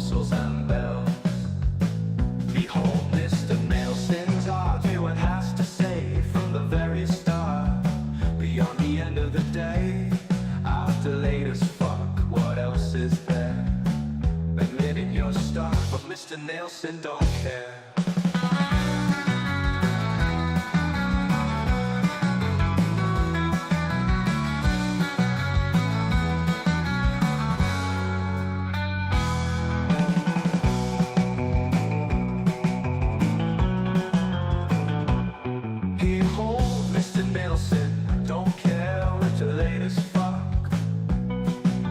whistles and bells. Behold, Mr. Nelson's art, do what has to say from the very start. Beyond the end of the day, after latest fuck, what else is there? Admitting you're stuck, but Mr. Nelson don't care. Behold, Mr. Nelson don't care with the latest fuck.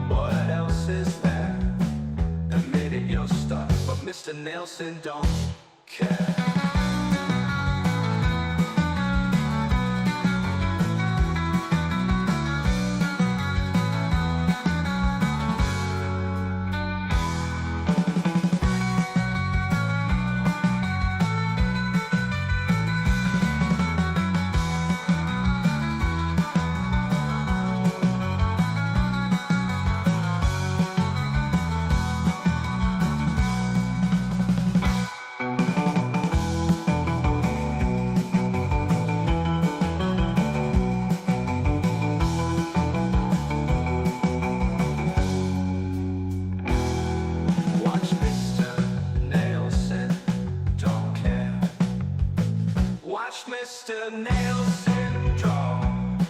What else is there? Admitting you're stuck, but Mr. Nelson don't care. Watch Mr. Nelson don't care. Watch Mr. Nelson draw.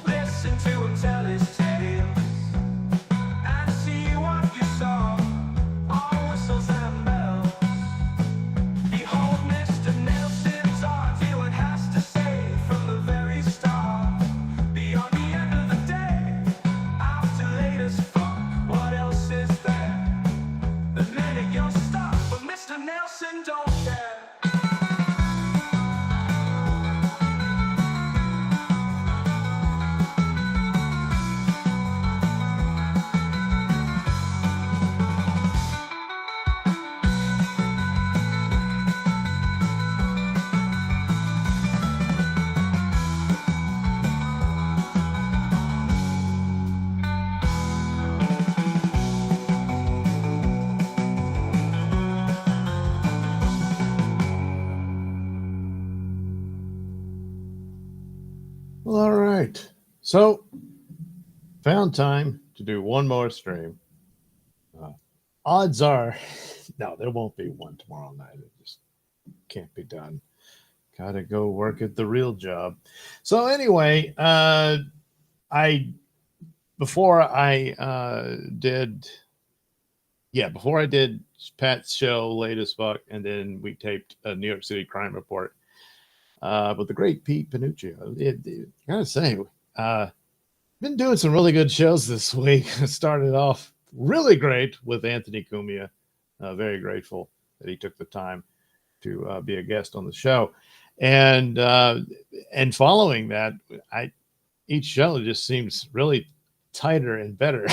Listen to him tell his tales and see what you saw. All whistles and bells. Behold, Mr. Nelson's art, feel it has to say from the very start. Beyond the end of the day, after latest fuck, what else is there? The minute you're stuck, but Mr. Nelson don't care. Well, all right. So, found time to do one more stream. Odds are, no, there won't be one tomorrow night. It just can't be done. Gotta go work at the real job. So anyway, before I did Pat's show, latest fuck, and then we taped a New York City crime report. With the great Pete Panuccio. I gotta say, been doing some really good shows this week. Started off really great with Anthony Cumia. Very grateful that he took the time to be a guest on the show, and following that, each show just seems really tighter and better.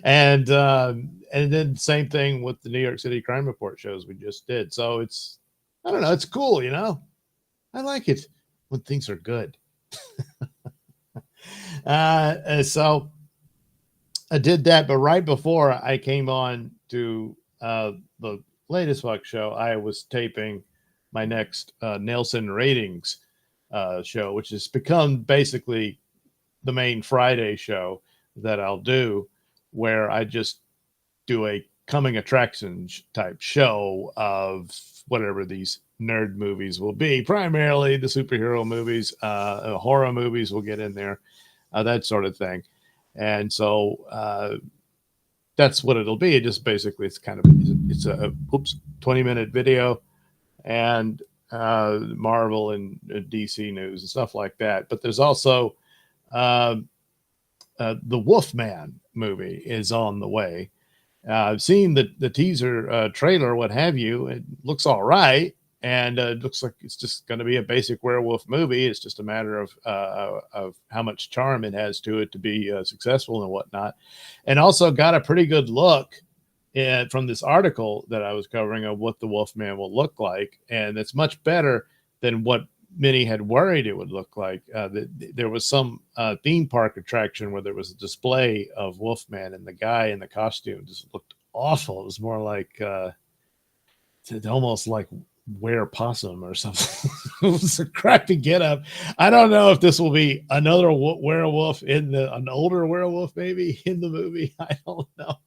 and then same thing with the New York City crime report shows we just did. So I don't know. It's cool, you know. I like it when things are good. So I did that, but right before I came on to the latest fuck show, I was taping my next Nelson ratings show, which has become basically the main Friday show that I'll do, where I just do a coming attractions type show of whatever these nerd movies will be, primarily the superhero movies, horror movies will get in there, that sort of thing. And so that's what it'll be. It just basically, it's a 20-minute video and Marvel and DC news and stuff like that. But there's also the Wolfman movie is on the way. I've seen the teaser trailer, what have you. It looks all right, and it looks like it's just going to be a basic werewolf movie. It's just a matter of how much charm it has to it to be successful and whatnot. And also got a pretty good look from this article that I was covering of what the Wolfman will look like, and it's much better than what many had worried it would look like. There was some theme park attraction where there was a display of Wolfman, and the guy in the costume just looked awful. It was more like almost like Were Possum or something. It was a crappy getup. I don't know if this will be another werewolf an older werewolf maybe in the movie. I don't know,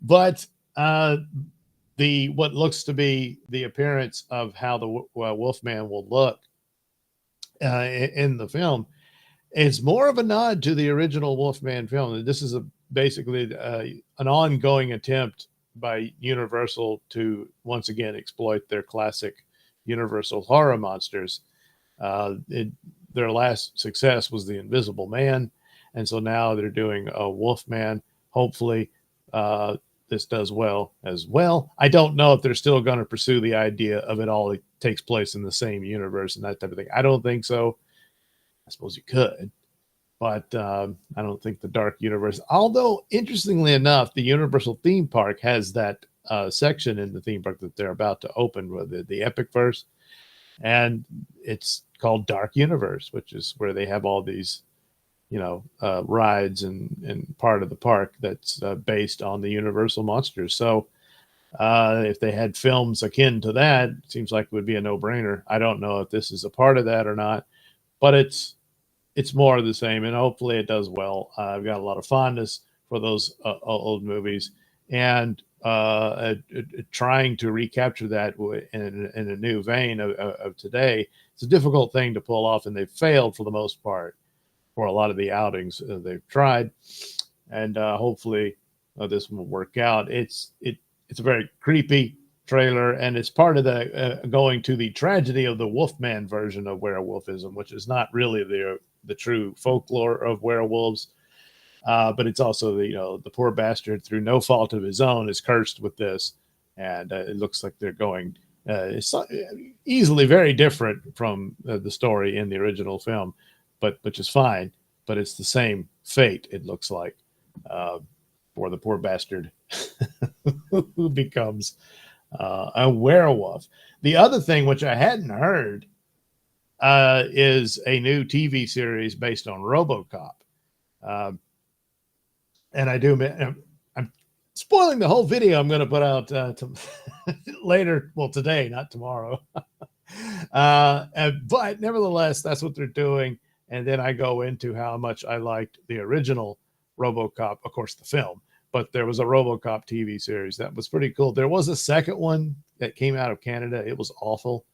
but the what looks to be the appearance of how the Wolfman will look in the film is more of a nod to the original Wolfman film. This is basically an ongoing attempt by Universal to once again exploit their classic Universal horror monsters. Their last success was the Invisible Man, and so now they're doing a Wolfman. Hopefully, this does well as well. I don't know if they're still going to pursue the idea of it all takes place in the same universe and that type of thing. I don't think so. I suppose you could, but I don't think the dark universe. Although, interestingly enough, the Universal theme park has that section in the theme park that they're about to open with the Epic Verse, and it's called Dark Universe, which is where they have all these, rides and part of the park that's based on the Universal monsters. So if they had films akin to that, it seems like it would be a no-brainer. I don't know if this is a part of that or not, but it's more of the same, and hopefully it does well. I've got a lot of fondness for those old movies, and trying to recapture that in a new vein of today. It's a difficult thing to pull off, and they've failed for the most part for a lot of the outings they've tried, and hopefully this will work out. It's a very creepy trailer, and it's part of the going to the tragedy of the Wolfman version of werewolfism, which is not really the true folklore of werewolves, but it's also the poor bastard through no fault of his own is cursed with this, and it looks like they're going it's easily very different from the story in the original film, but which is fine. But it's the same fate, it looks like, for the poor bastard who becomes a werewolf. The other thing, which I hadn't heard, is a new TV series based on RoboCop. And I'm spoiling the whole video I'm going to put out later. Well, today, not tomorrow. But nevertheless, that's what they're doing. And then I go into how much I liked the original RoboCop, of course, the film. But there was a RoboCop TV series that was pretty cool. There was a second one that came out of Canada. It was awful.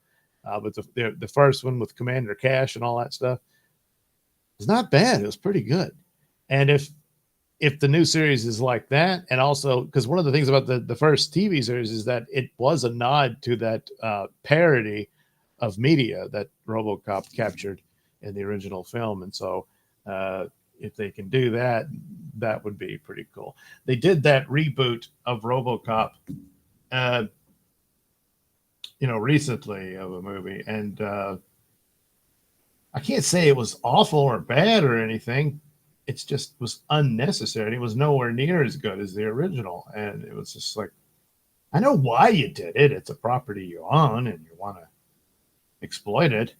But the first one with Commander Cash and all that stuff was not bad. It was pretty good. And if the new series is like that, and also because one of the things about the first TV series is that it was a nod to that parody of media that RoboCop captured in the original film. And so if they can do that, that would be pretty cool. They did that reboot of RoboCop, recently of a movie, and I can't say it was awful or bad or anything. It's just was unnecessary. It was nowhere near as good as the original, and it was just like, I know why you did it. It's a property you own, and you want to exploit it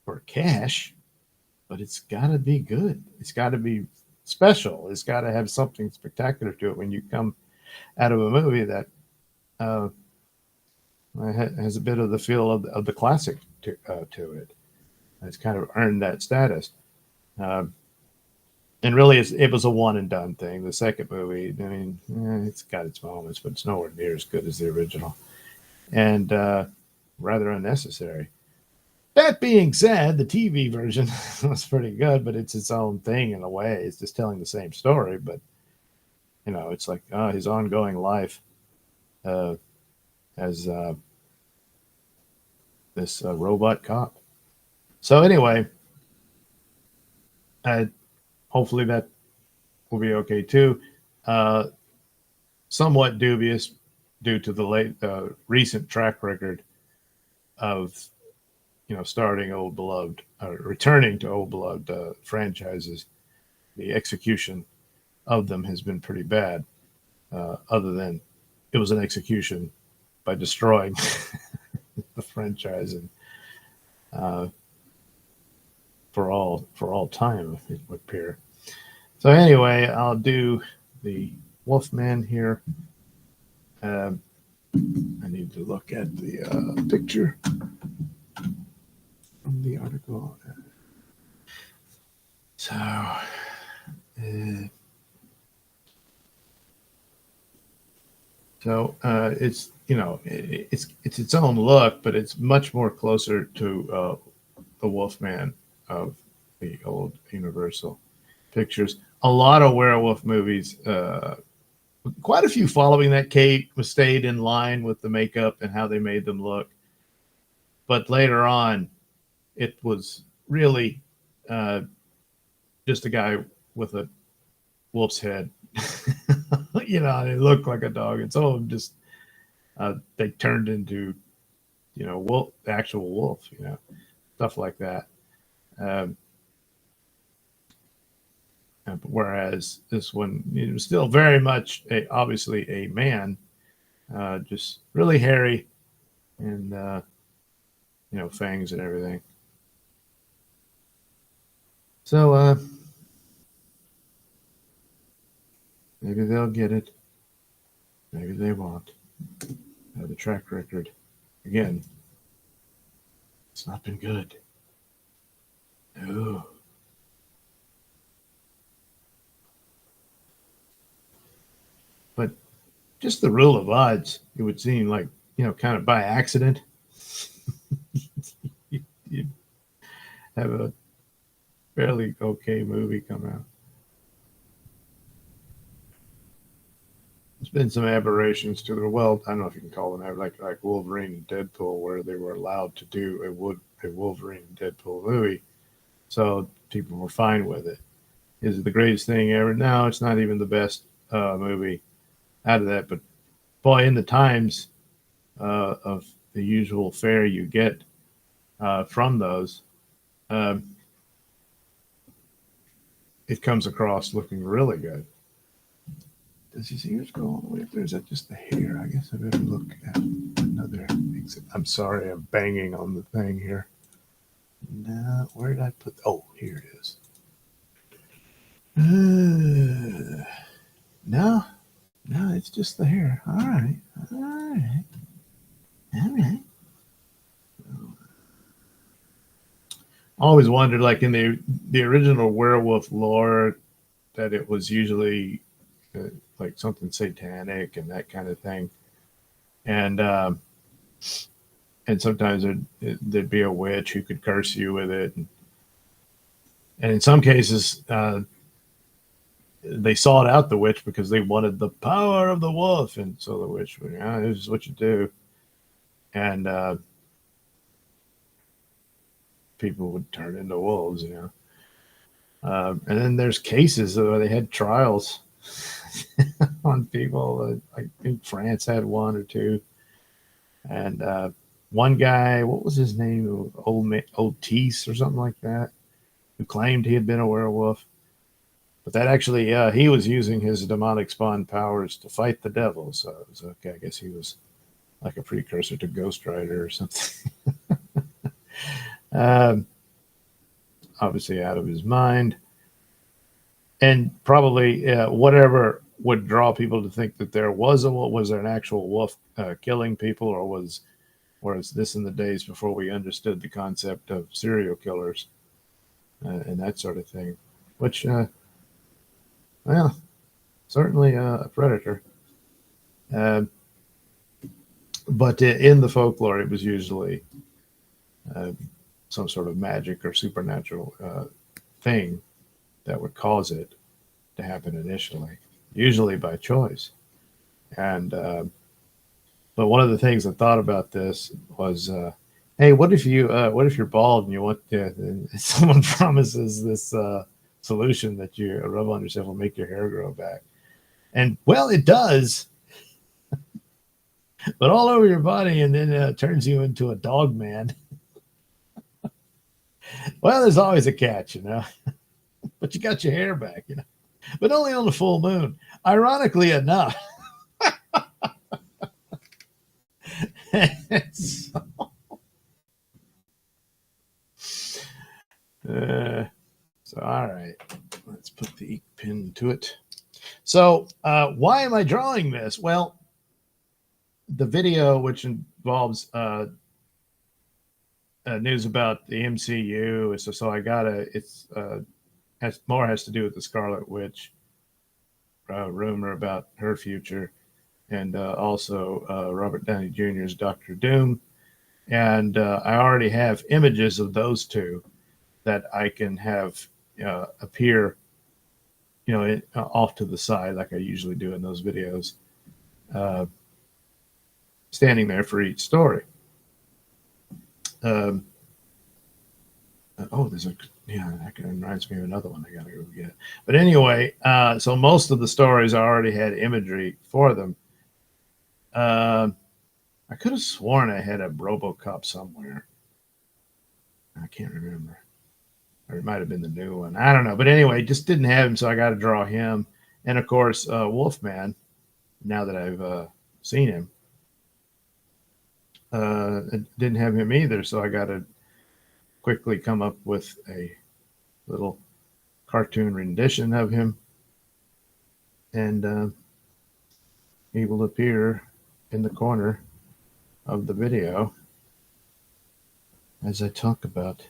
for cash, but it's got to be good. It's got to be special. It's got to have something spectacular to it when you come out of a movie that has a bit of the feel of the classic to it. It's kind of earned that status. And really, it was a one and done thing. The second movie, I mean, it's got its moments, but it's nowhere near as good as the original, and rather unnecessary. That being said, the TV version was pretty good, but it's its own thing in a way. It's just telling the same story, but it's like his ongoing life as this robot cop. So anyway, hopefully that will be okay too. Somewhat dubious due to the recent track record of starting old beloved, returning to old beloved franchises. The execution of them has been pretty bad. Other than it was an execution by destroying the franchise and for all time, it would appear. So anyway, I'll do the Wolfman here Um, I need to look at the picture from the article. So, it's it's its own look, but it's much more closer to the Wolfman of the old Universal pictures. A lot of werewolf movies, quite a few following that Kate was stayed in line with the makeup and how they made them look. But later on, it was really uh, just a guy with a wolf's head. It looked like a dog, and some of them just they turned into wolf, the actual wolf, stuff like that. Um, Whereas this one, was still very much obviously a man, just really hairy and fangs and everything. So maybe they'll get it. Maybe they won't. The track record, again, it's not been good. No. But just the rule of odds, it would seem like, kind of by accident, you have a fairly okay movie come out. There's been some aberrations to the well. I don't know if you can call them like Wolverine and Deadpool, where they were allowed to do a Wolverine and Deadpool movie, so people were fine with it. Is it the greatest thing ever? No, it's not even the best movie out of that. But boy, in the times of the usual fare you get from those, um, it comes across looking really good. Does his ears go all the way up there? Is that just the hair? I guess I better look at another exit. I'm sorry, I'm banging on the thing here. No, where did I put? Oh, here it is. No, it's just the hair. All right. Always wondered, like in the original werewolf lore, that it was usually like something satanic and that kind of thing, and sometimes there'd be a witch who could curse you with it, and in some cases they sought out the witch because they wanted the power of the wolf, and so the witch would, this is what you do, and people would turn into wolves, and then there's cases where they had trials on people. I think France had one or two, and one guy, what was his name? Otis or something like that, who claimed he had been a werewolf. But that actually, he was using his demonic spawn powers to fight the devil. So it was okay. I guess he was like a precursor to Ghost Rider or something. um, Obviously out of his mind. And probably whatever would draw people to think that there was there an actual wolf killing people, or was this in the days before we understood the concept of serial killers and that sort of thing, which well, certainly a predator. Uh, but in the folklore, it was usually uh, some sort of magic or supernatural thing that would cause it to happen initially, usually by choice. And but one of the things I thought about this was, hey, what if you're bald and you want and someone promises this solution that you rub on yourself will make your hair grow back, and well, it does, but all over your body, and then turns you into a dog man. Well, there's always a catch, but you got your hair back, but only on the full moon. Ironically enough. so, so, all right, let's put the ink pin to it. So, why am I drawing this? Well, the video, which involves news about the MCU, so I gotta. It's has to do with the Scarlet Witch rumor about her future, and also Robert Downey Jr.'s Doctor Doom. And I already have images of those two that I can have appear, off to the side like I usually do in those videos, uh, standing there for each story. Um, there's that reminds me of another one I gotta go get. But anyway, so most of the stories I already had imagery for them. I could have sworn I had a Robocop somewhere. I can't remember. Or it might have been the new one. I don't know. But anyway, just didn't have him, so I got to draw him. And of course, Wolfman, now that I've seen him, didn't have him either. So I got to quickly come up with a little cartoon rendition of him. And he will appear in the corner of the video as I talk about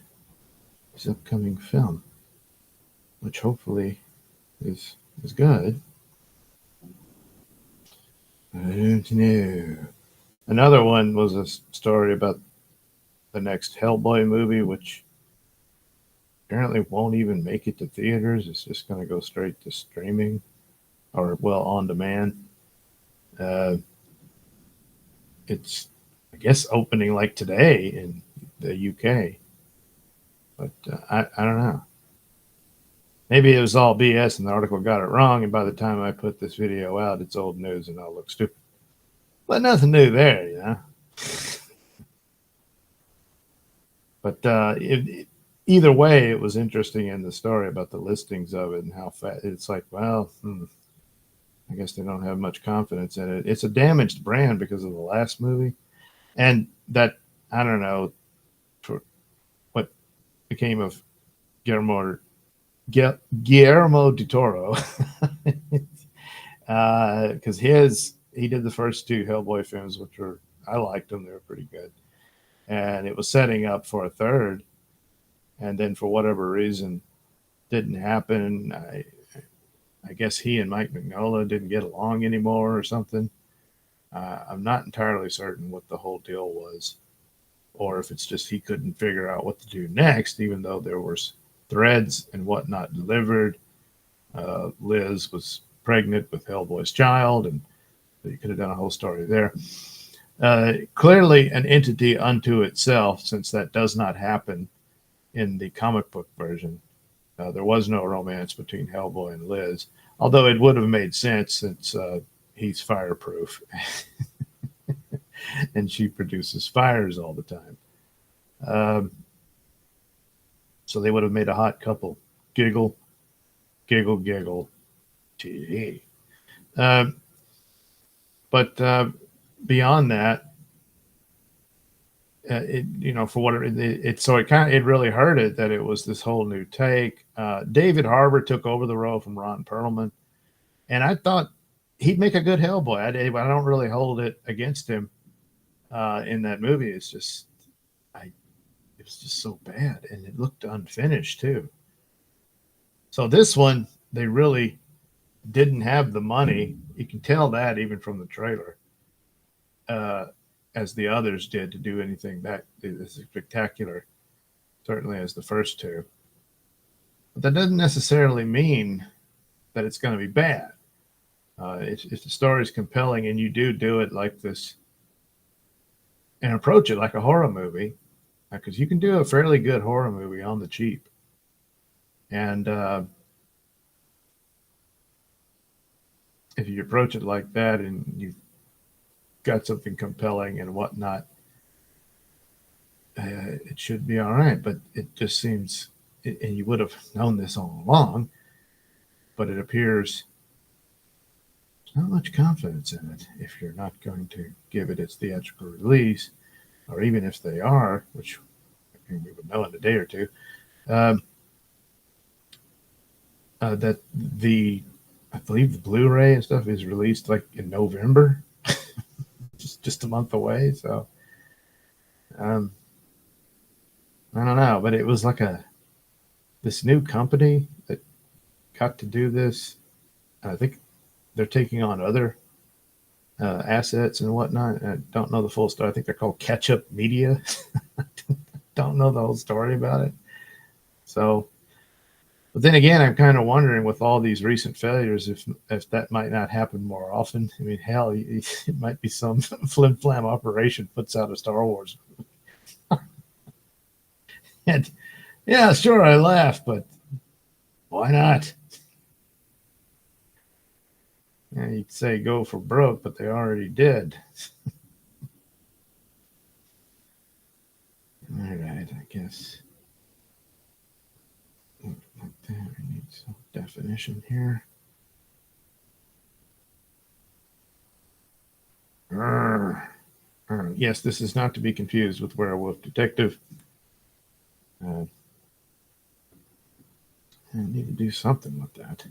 his upcoming film, which hopefully is good. I don't know. Another one was a story about the next Hellboy movie, which apparently won't even make it to theaters. It's just going to go straight to streaming or, well, on demand. It's, I guess, opening like today in the UK. But I don't know. Maybe it was all BS and the article got it wrong. And by the time I put this video out, it's old news and I'll look stupid. But nothing new there, But either way, it was interesting in the story about the listings of it and how fast. It's like, well, I guess they don't have much confidence in it. It's a damaged brand because of the last movie. And that, I don't know, for what became of Guillermo del Toro, because he did the first two Hellboy films, which I liked them. They were pretty good. And it was setting up for a third. And then for whatever reason, didn't happen. I guess he and Mike Mignola didn't get along anymore or something. I'm not entirely certain what the whole deal was, or if it's just he couldn't figure out what to do next, even though there was threads and whatnot delivered. Liz was pregnant with Hellboy's child, and you could have done a whole story there. Clearly an entity unto itself, since that does not happen in the comic book version. There was no romance between Hellboy and Liz, although it would have made sense since he's fireproof and she produces fires all the time. So they would have made a hot couple. Giggle, giggle, giggle. Gee. But beyond that, for what it really hurt it that it was this whole new take. David Harbour took over the role from Ron Perlman, and I thought he'd make a good Hellboy. I don't really hold it against him in that movie. It's just, it was just so bad, and it looked unfinished too. So this one, they really didn't have the money. You can tell that even from the trailer. As the others did, to do anything that is spectacular, certainly as the first two. But that doesn't necessarily mean that it's going to be bad. If the story is compelling and you do it like this and approach it like a horror movie, because you can do a fairly good horror movie on the cheap. And if you approach it like that and you got something compelling and whatnot, it should be all right. But it just seems, and you would have known this all along, but it appears there's not much confidence in it if you're not going to give it its theatrical release, or even if they are, which we would know in a day or two, that I believe the Blu-ray and stuff is released like in November. Just just a month away. So um, I don't know, but it was like a this new company that got to do this. I think they're taking on other assets and whatnot. I don't know the full story. I think they're called Ketchup Media. Don't know the whole story about it. So, but then again, I'm kind of wondering with all these recent failures if that might not happen more often. I mean, hell, it might be some flim flam operation puts out a Star Wars. And yeah, sure, I laugh, but why not? Yeah, you'd say go for broke, but they already did. All right, I guess. Like that, we need some definition here. Yes, this is not to be confused with Werewolf Detective. Uh, I need to do something with that.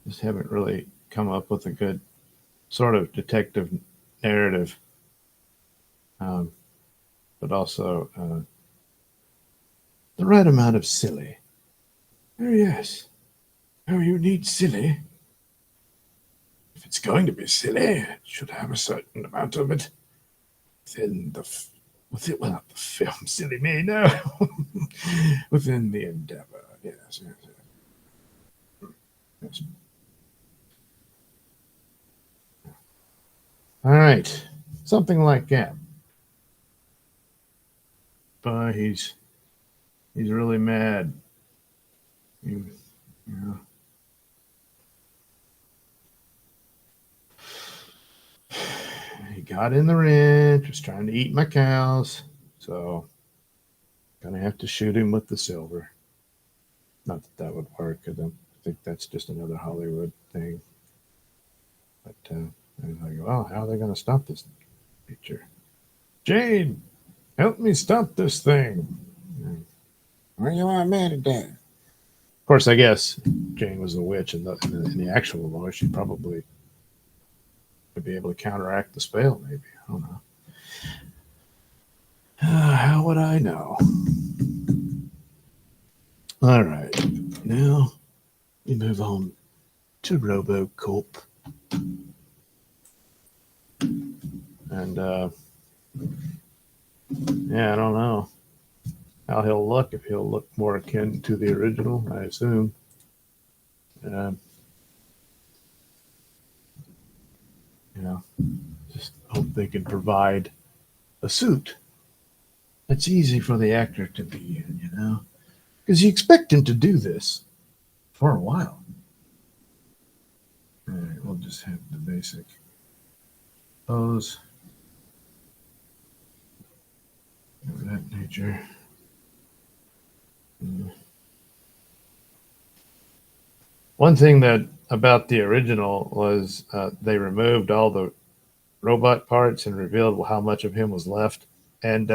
Just haven't really come up with a good sort of detective narrative, um, but also the right amount of silly. Oh, yes. Oh, you need silly. If it's going to be silly, it should have a certain amount of it within the well, not the film, silly me, no, within the endeavor. Yes, yes, yes. All right, something like that. But he's really mad. You, you know, he got in the ranch, was trying to eat my cows, so gonna have to shoot him with the silver. Not that that would work, because I think that's just another Hollywood thing. But I was like, well, how are they going to stop this creature? Jane, help me stop this thing. Why you want me to do? Of course, I guess Jane was a witch in the actual lore. She probably would be able to counteract the spell, maybe. I don't know. How would I know? All right. Now we move on to Robocop. And yeah, I don't know how he'll look, if he'll look more akin to the original, I assume. Um, you know, just hope they can provide a suit that's easy for the actor to be in, because you expect him to do this for a while. All right, we'll just have the basic pose of that nature. One thing that about the original was they removed all the robot parts and revealed how much of him was left, and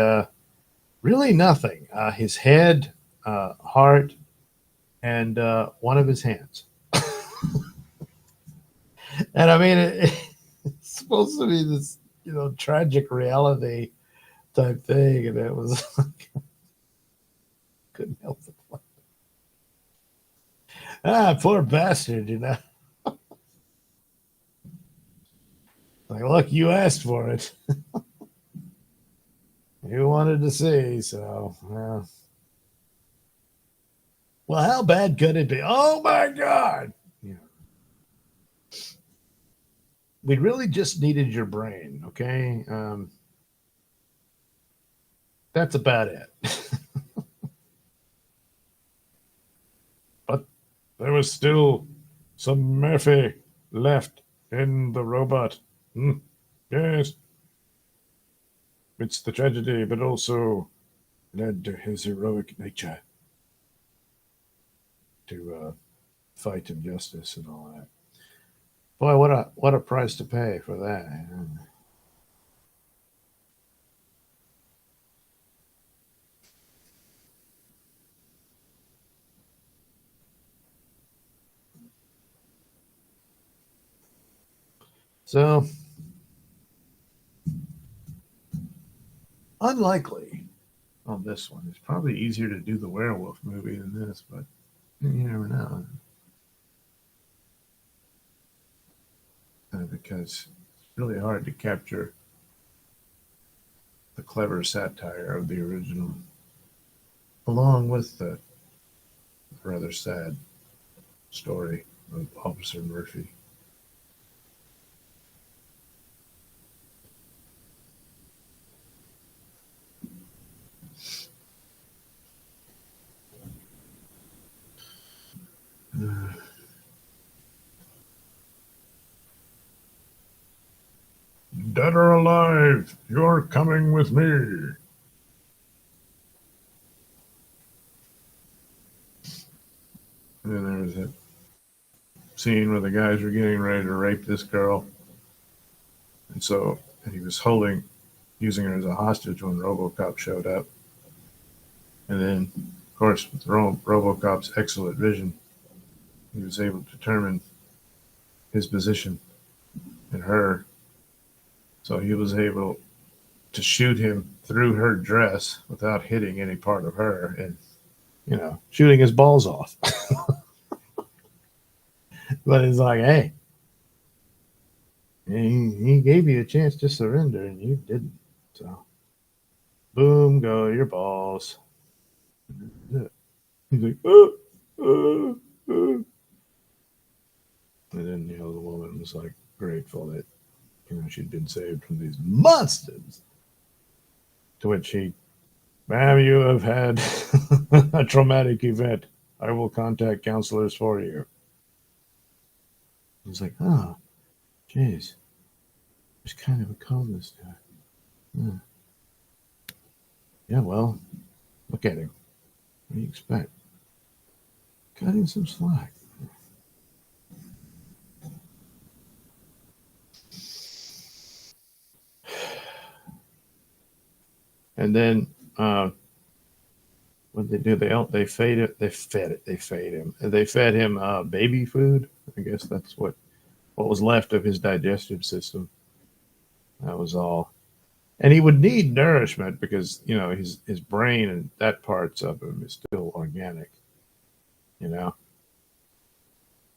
really nothing. His head, heart, and one of his hands. And I mean, it's supposed to be this, tragic reality type thing, and it was couldn't help it. Poor bastard. Like, look, you asked for it. You wanted to see, so well, how bad could it be? Oh my God! We really just needed your brain, okay? That's about it. But there was still some Murphy left in the robot. Hmm. Yes, it's the tragedy, but also led to his heroic nature to fight injustice and all that. Boy, what a price to pay for that. So unlikely on this one. It's probably easier to do the werewolf movie than this, but you never know. Because it's really hard to capture the clever satire of the original, along with the rather sad story of Officer Murphy. Dead or alive, you're coming with me. And then there was that scene where the guys were getting ready to rape this girl. And he was using her as a hostage when Robocop showed up. And then, of course, with Robocop's excellent vision, he was able to determine his position and her. So he was able to shoot him through her dress without hitting any part of her and, shooting his balls off. But it's like, hey, he gave you a chance to surrender and you didn't. So, boom, go your balls. He's like, oh, oh, oh. And then, the woman was like grateful that, she'd been saved from these monsters. To which he, ma'am, you have had a traumatic event. I will contact counselors for you. He's like, oh, jeez. There's kind of a calmness to it. Yeah. Yeah, well, look at him. What do you expect? Cut him some slack. And then what they do? They fed it. They fed him. They fed him baby food. I guess that's what was left of his digestive system. That was all. And he would need nourishment because his brain and that parts of him is still organic. So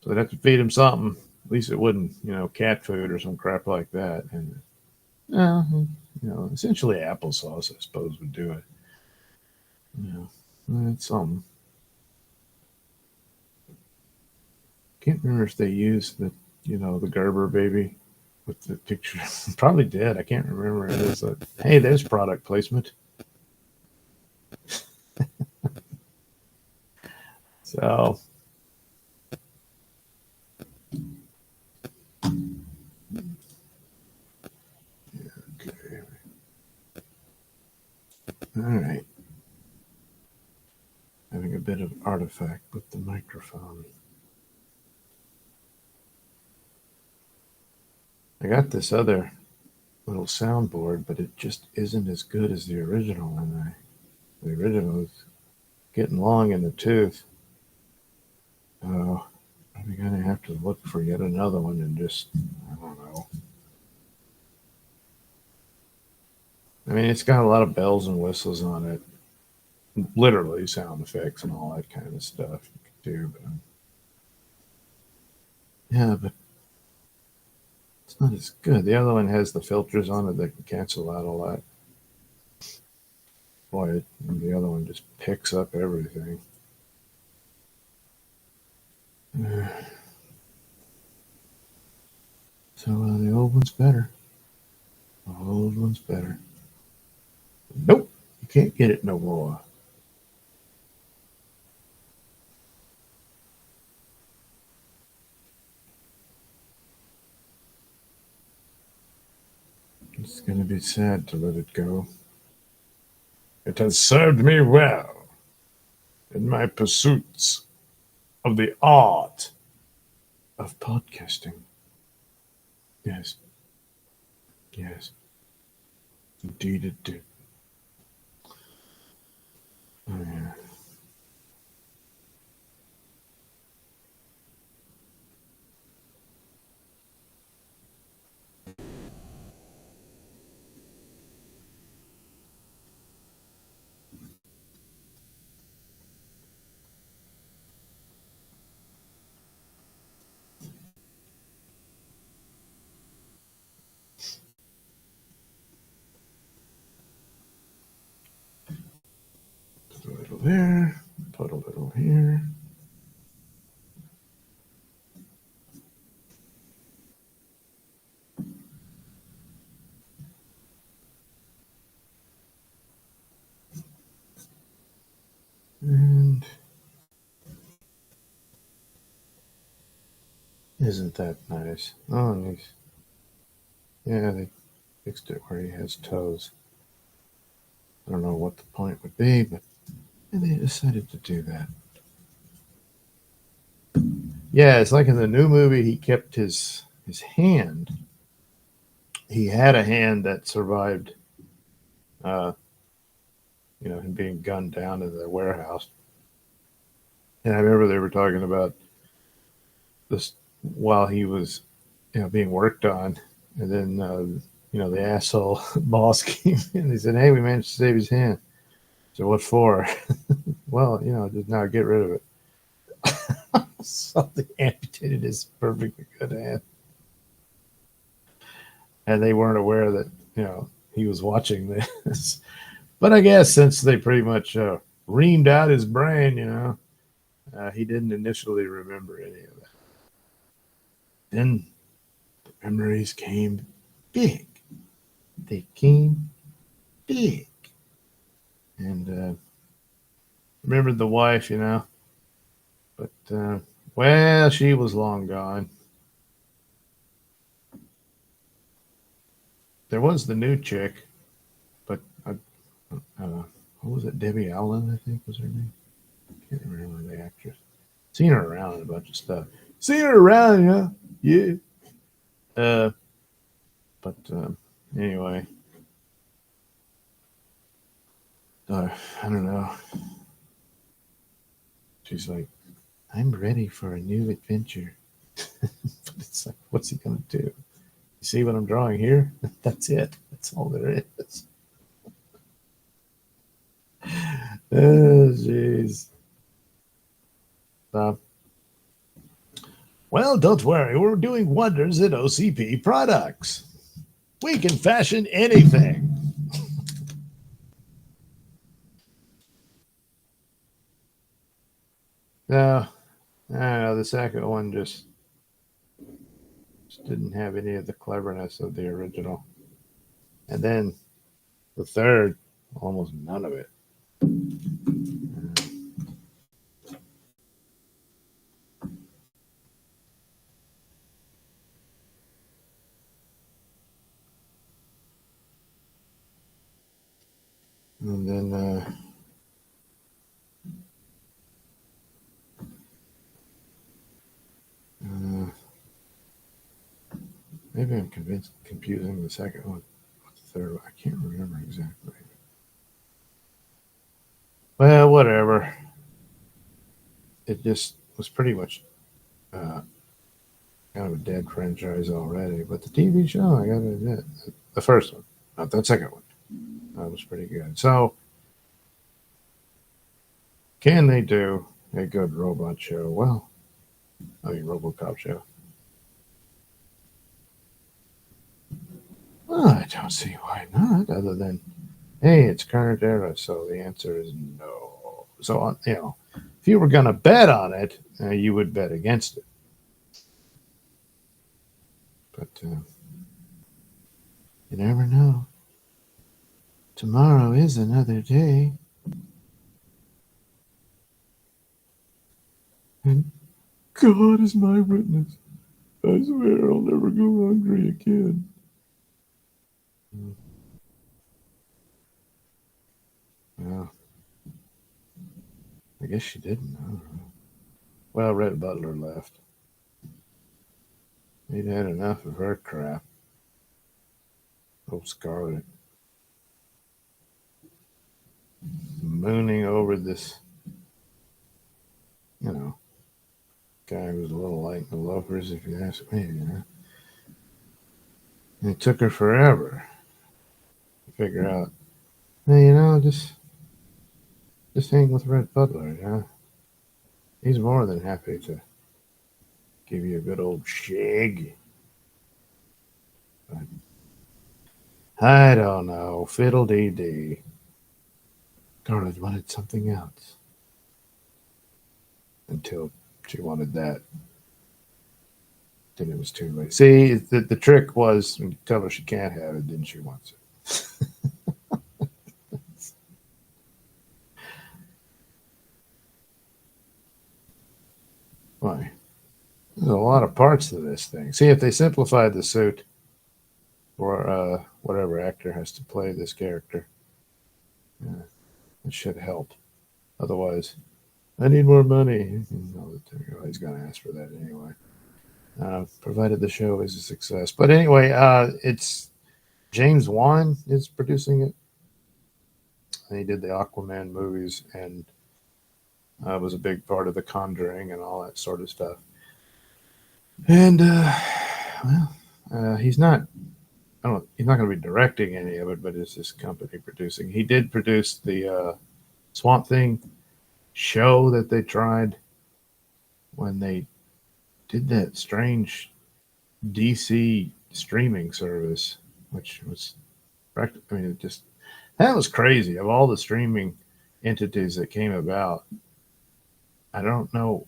they'd have to feed him something. At least it wouldn't cat food or some crap like that. And essentially applesauce, I suppose, would do it. That's something. Can't remember if they used the Gerber baby with the picture. Probably did. I can't remember. It is hey, there's product placement. So okay. All right. Having a bit of artifact with the microphone. I got this other little soundboard, but it just isn't as good as the original. And the original was getting long in the tooth. Oh, I'm gonna have to look for yet another one and just, I don't know. I mean, it's got a lot of bells and whistles on it, literally sound effects and all that kind of stuff you can do. But yeah, but it's not as good. The other one has the filters on it that can cancel out all that. Boy, the other one just picks up everything. So the old one's better. The old one's better. Nope, you can't get it no more. It's going to be sad to let it go. It has served me well in my pursuits of the art of podcasting. Yes. Yes. Indeed it did. Oh, yeah. little there, put a little here. And isn't that nice? Oh, nice. Yeah, they fixed it where he has toes. I don't know what the point would be, but they decided to do that. Yeah, it's like in the new movie, he kept his hand. He had a hand that survived, uh, him being gunned down in the warehouse. And I remember they were talking about this while he was, being worked on, and then the asshole boss came in and he said, "Hey, we managed to save his hand." So what for? Well, just now get rid of it. So they amputated his perfectly good hand, and they weren't aware that he was watching this. But I guess since they pretty much reamed out his brain, he didn't initially remember any of that. Then the memories came big. They came big. And remembered the wife, but well, she was long gone. There was the new chick, but what was it? Debbie Allen, I think was her name. Can't remember the actress. Seen her around in a bunch of stuff. Seen her around, yeah. But anyway, I don't know. She's like, "I'm ready for a new adventure." But it's like, what's he gonna do? You see what I'm drawing here? That's it. That's all there is. Oh, jeez. Uh, well, don't worry. We're doing wonders at OCP Products. We can fashion anything. No, I don't know. The second one just didn't have any of the cleverness of the original. And then the third, almost none of it. And then maybe I'm confusing the second one with the third one. I can't remember exactly. Well, whatever. It just was pretty much kind of a dead franchise already. But the TV show, I got to admit, the first one, not the second one, that was pretty good. So, can they do a good robot show? Well, I mean, Robocop show. Well, I don't see why not, other than, hey, it's current era. So the answer is no. So, if you were going to bet on it, you would bet against it. But you never know. Tomorrow is another day. And God is my witness. I swear I'll never go hungry again. Well, I guess she didn't. I don't know. Well, Red Butler left. He'd had enough of her crap. Oh, Scarlet. Mooning over this, guy who was a little light in the loafers, if you ask me, And it took her forever to figure out, hey, just hang with Red Butler, He's more than happy to give you a good old shag. But I don't know. Fiddle-dee-dee. Scarlett wanted something else until she wanted that. Then it was too late. See, the trick was when you tell her she can't have it, then she wants it. Why? There's a lot of parts to this thing. See, if they simplified the suit for whatever actor has to play this character, it should help. Otherwise, I need more money. He's going to ask for that anyway. Provided the show is a success. But anyway, it's James Wan is producing it. And he did the Aquaman movies and was a big part of The Conjuring and all that sort of stuff. And he's not. He's not going to be directing any of it, but it's this company producing. He did produce the Swamp Thing show that they tried when they did that strange DC streaming service, which was, I mean, it just, that was crazy. Of all the streaming entities that came about, I don't know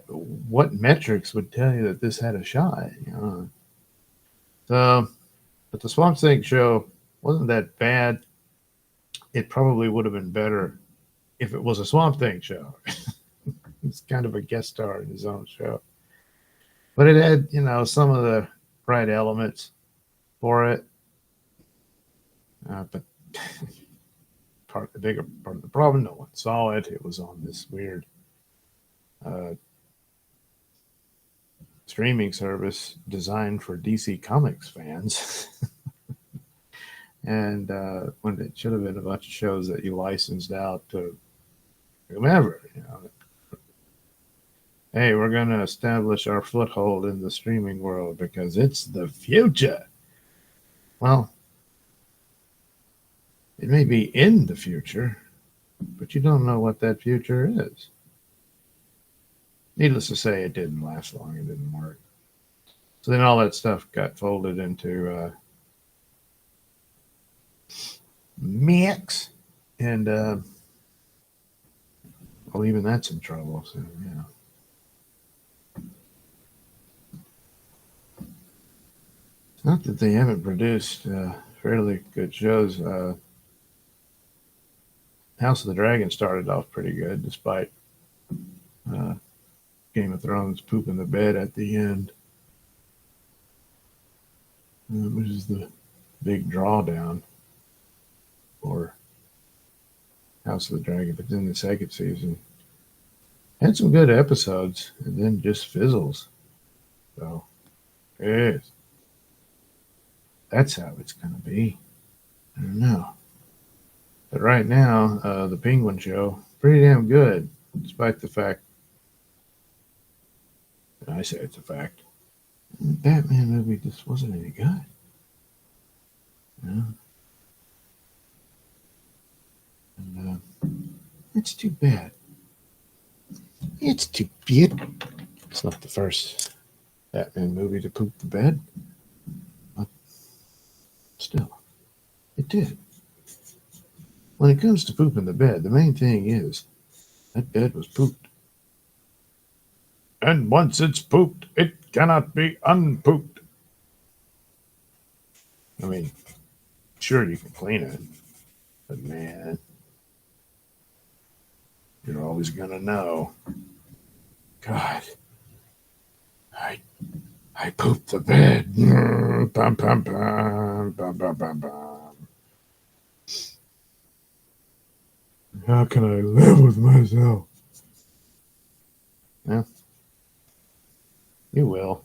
what metrics would tell you that this had a shot, you know. So, but the Swamp Thing show wasn't that bad. It probably would have been better if it was a Swamp Thing show. It's kind of a guest star in his own show. But it had, you know, some of the right elements for it. But the bigger part of the problem, no one saw it. It was on this weird streaming service designed for DC Comics fans. And when it should have been a bunch of shows that you licensed out to whomever, you know. Hey, we're going to establish our foothold in the streaming world because it's the future. Well, it may be in the future, but you don't know what that future is. Needless to say, it didn't last long. It didn't work. So then all that stuff got folded into mix, and well, even that's in trouble. So yeah. It's not that they haven't produced fairly good shows. House of the Dragon started off pretty good, despite Game of Thrones pooping the bed at the end, which is the big drawdown for House of the Dragon. But then the second season had some good episodes, and then just fizzles. So, yes, that's how it's going to be. I don't know. But right now, the Penguin show, pretty damn good, despite the fact, and I say it's a fact, the Batman movie just wasn't any good. You know? And it's too bad. It's too bad. It's not the first Batman movie to poop the bed, but still, it did. When it comes to pooping the bed, the main thing is that bed was pooped. And once it's pooped, it cannot be unpooped. I mean, sure, you can clean it, but man, you're always going to know. God, I pooped the bed. Bum, bum, bum, bum, bum, bum, bum. How can I live with myself? Yeah, you will.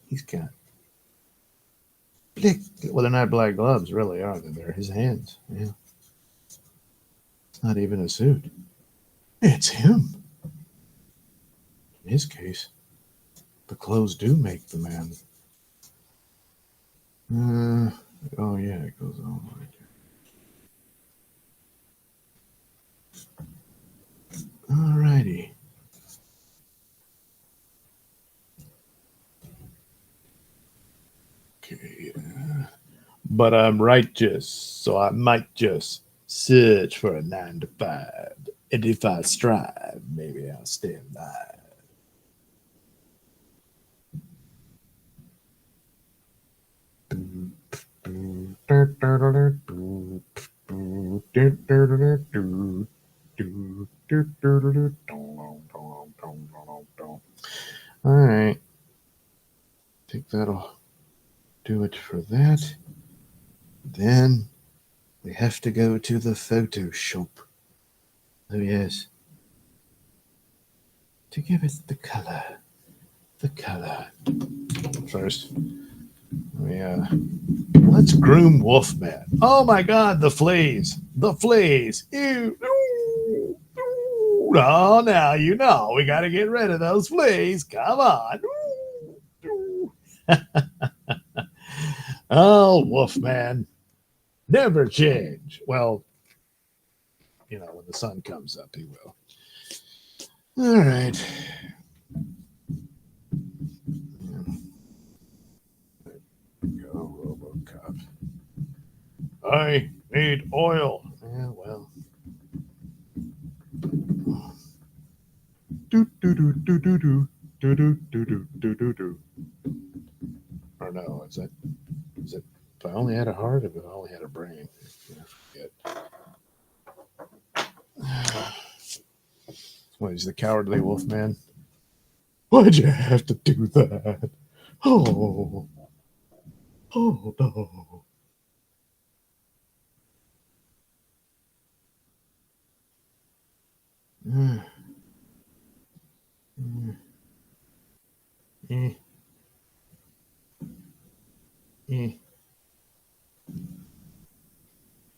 He's got black. Well, they're not black gloves, really, are they? They're his hands. Yeah. It's not even a suit. It's him. In his case, the clothes do make the man. Oh, yeah, it goes on right there. All righty. Okay. But I'm righteous, so I might just search for a 9 to 5. And if I strive, maybe I'll stand by. All right. I think that'll do it for that. Then we have to go to the photo shop. Oh, yes. To give it the color. The color. First, let's groom Wolfman. Oh my God, the fleas. The fleas. Ew. Ooh, ooh. Oh, now you know we got to get rid of those fleas. Come on. Ooh, ooh. Oh, Wolfman. Never change. Well, when the sun comes up, he will. All right. Go, Robocop. I need oil. Yeah, well. Do do do do do do do do do do do do do. Or no, is it? If I only had a heart, if I only had a brain. I forget. What, he's the cowardly wolf man? Why'd you have to do that? Oh, oh no. Mm. Mm. Mm. Mm.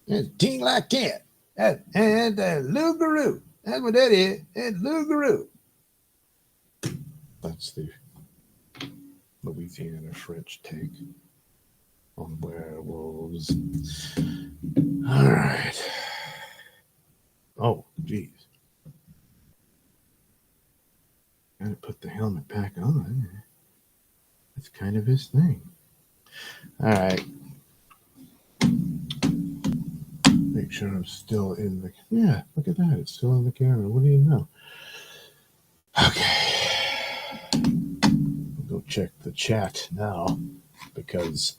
It's ting like cat. And Lugaroo. That's what that is. And Lugaroo. That's the Louisiana French take on werewolves. All right. Oh, geez. Gotta put the helmet back on. That's kind of his thing. All right. Make sure I'm still in the. Yeah, look at that. It's still in the camera. What do you know? Okay. We'll go check the chat now because,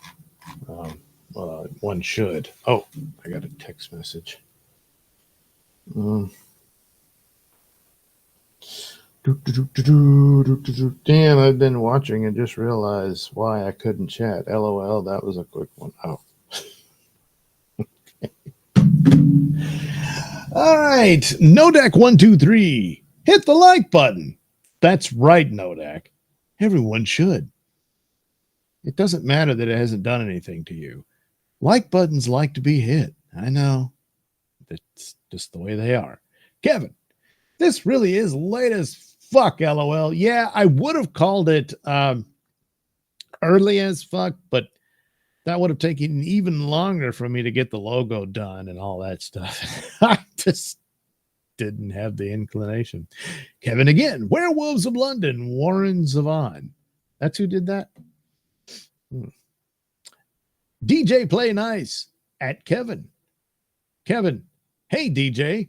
one should. Oh, I got a text message. Damn, I've been watching and just realized why I couldn't chat. LOL, that was a quick one. Oh. All right. Nodak123. Hit the like button. That's right, Nodak. Everyone should. It doesn't matter that it hasn't done anything to you. Like buttons like to be hit. I know. That's just the way they are. Kevin, this really is late as fuck, LOL. Yeah, I would have called it early as fuck, but that would have taken even longer for me to get the logo done and all that stuff. I just didn't have the inclination. Kevin again, Werewolves of London, Warren Zevon. That's who did that? DJ Play Nice at Kevin. Kevin, hey DJ.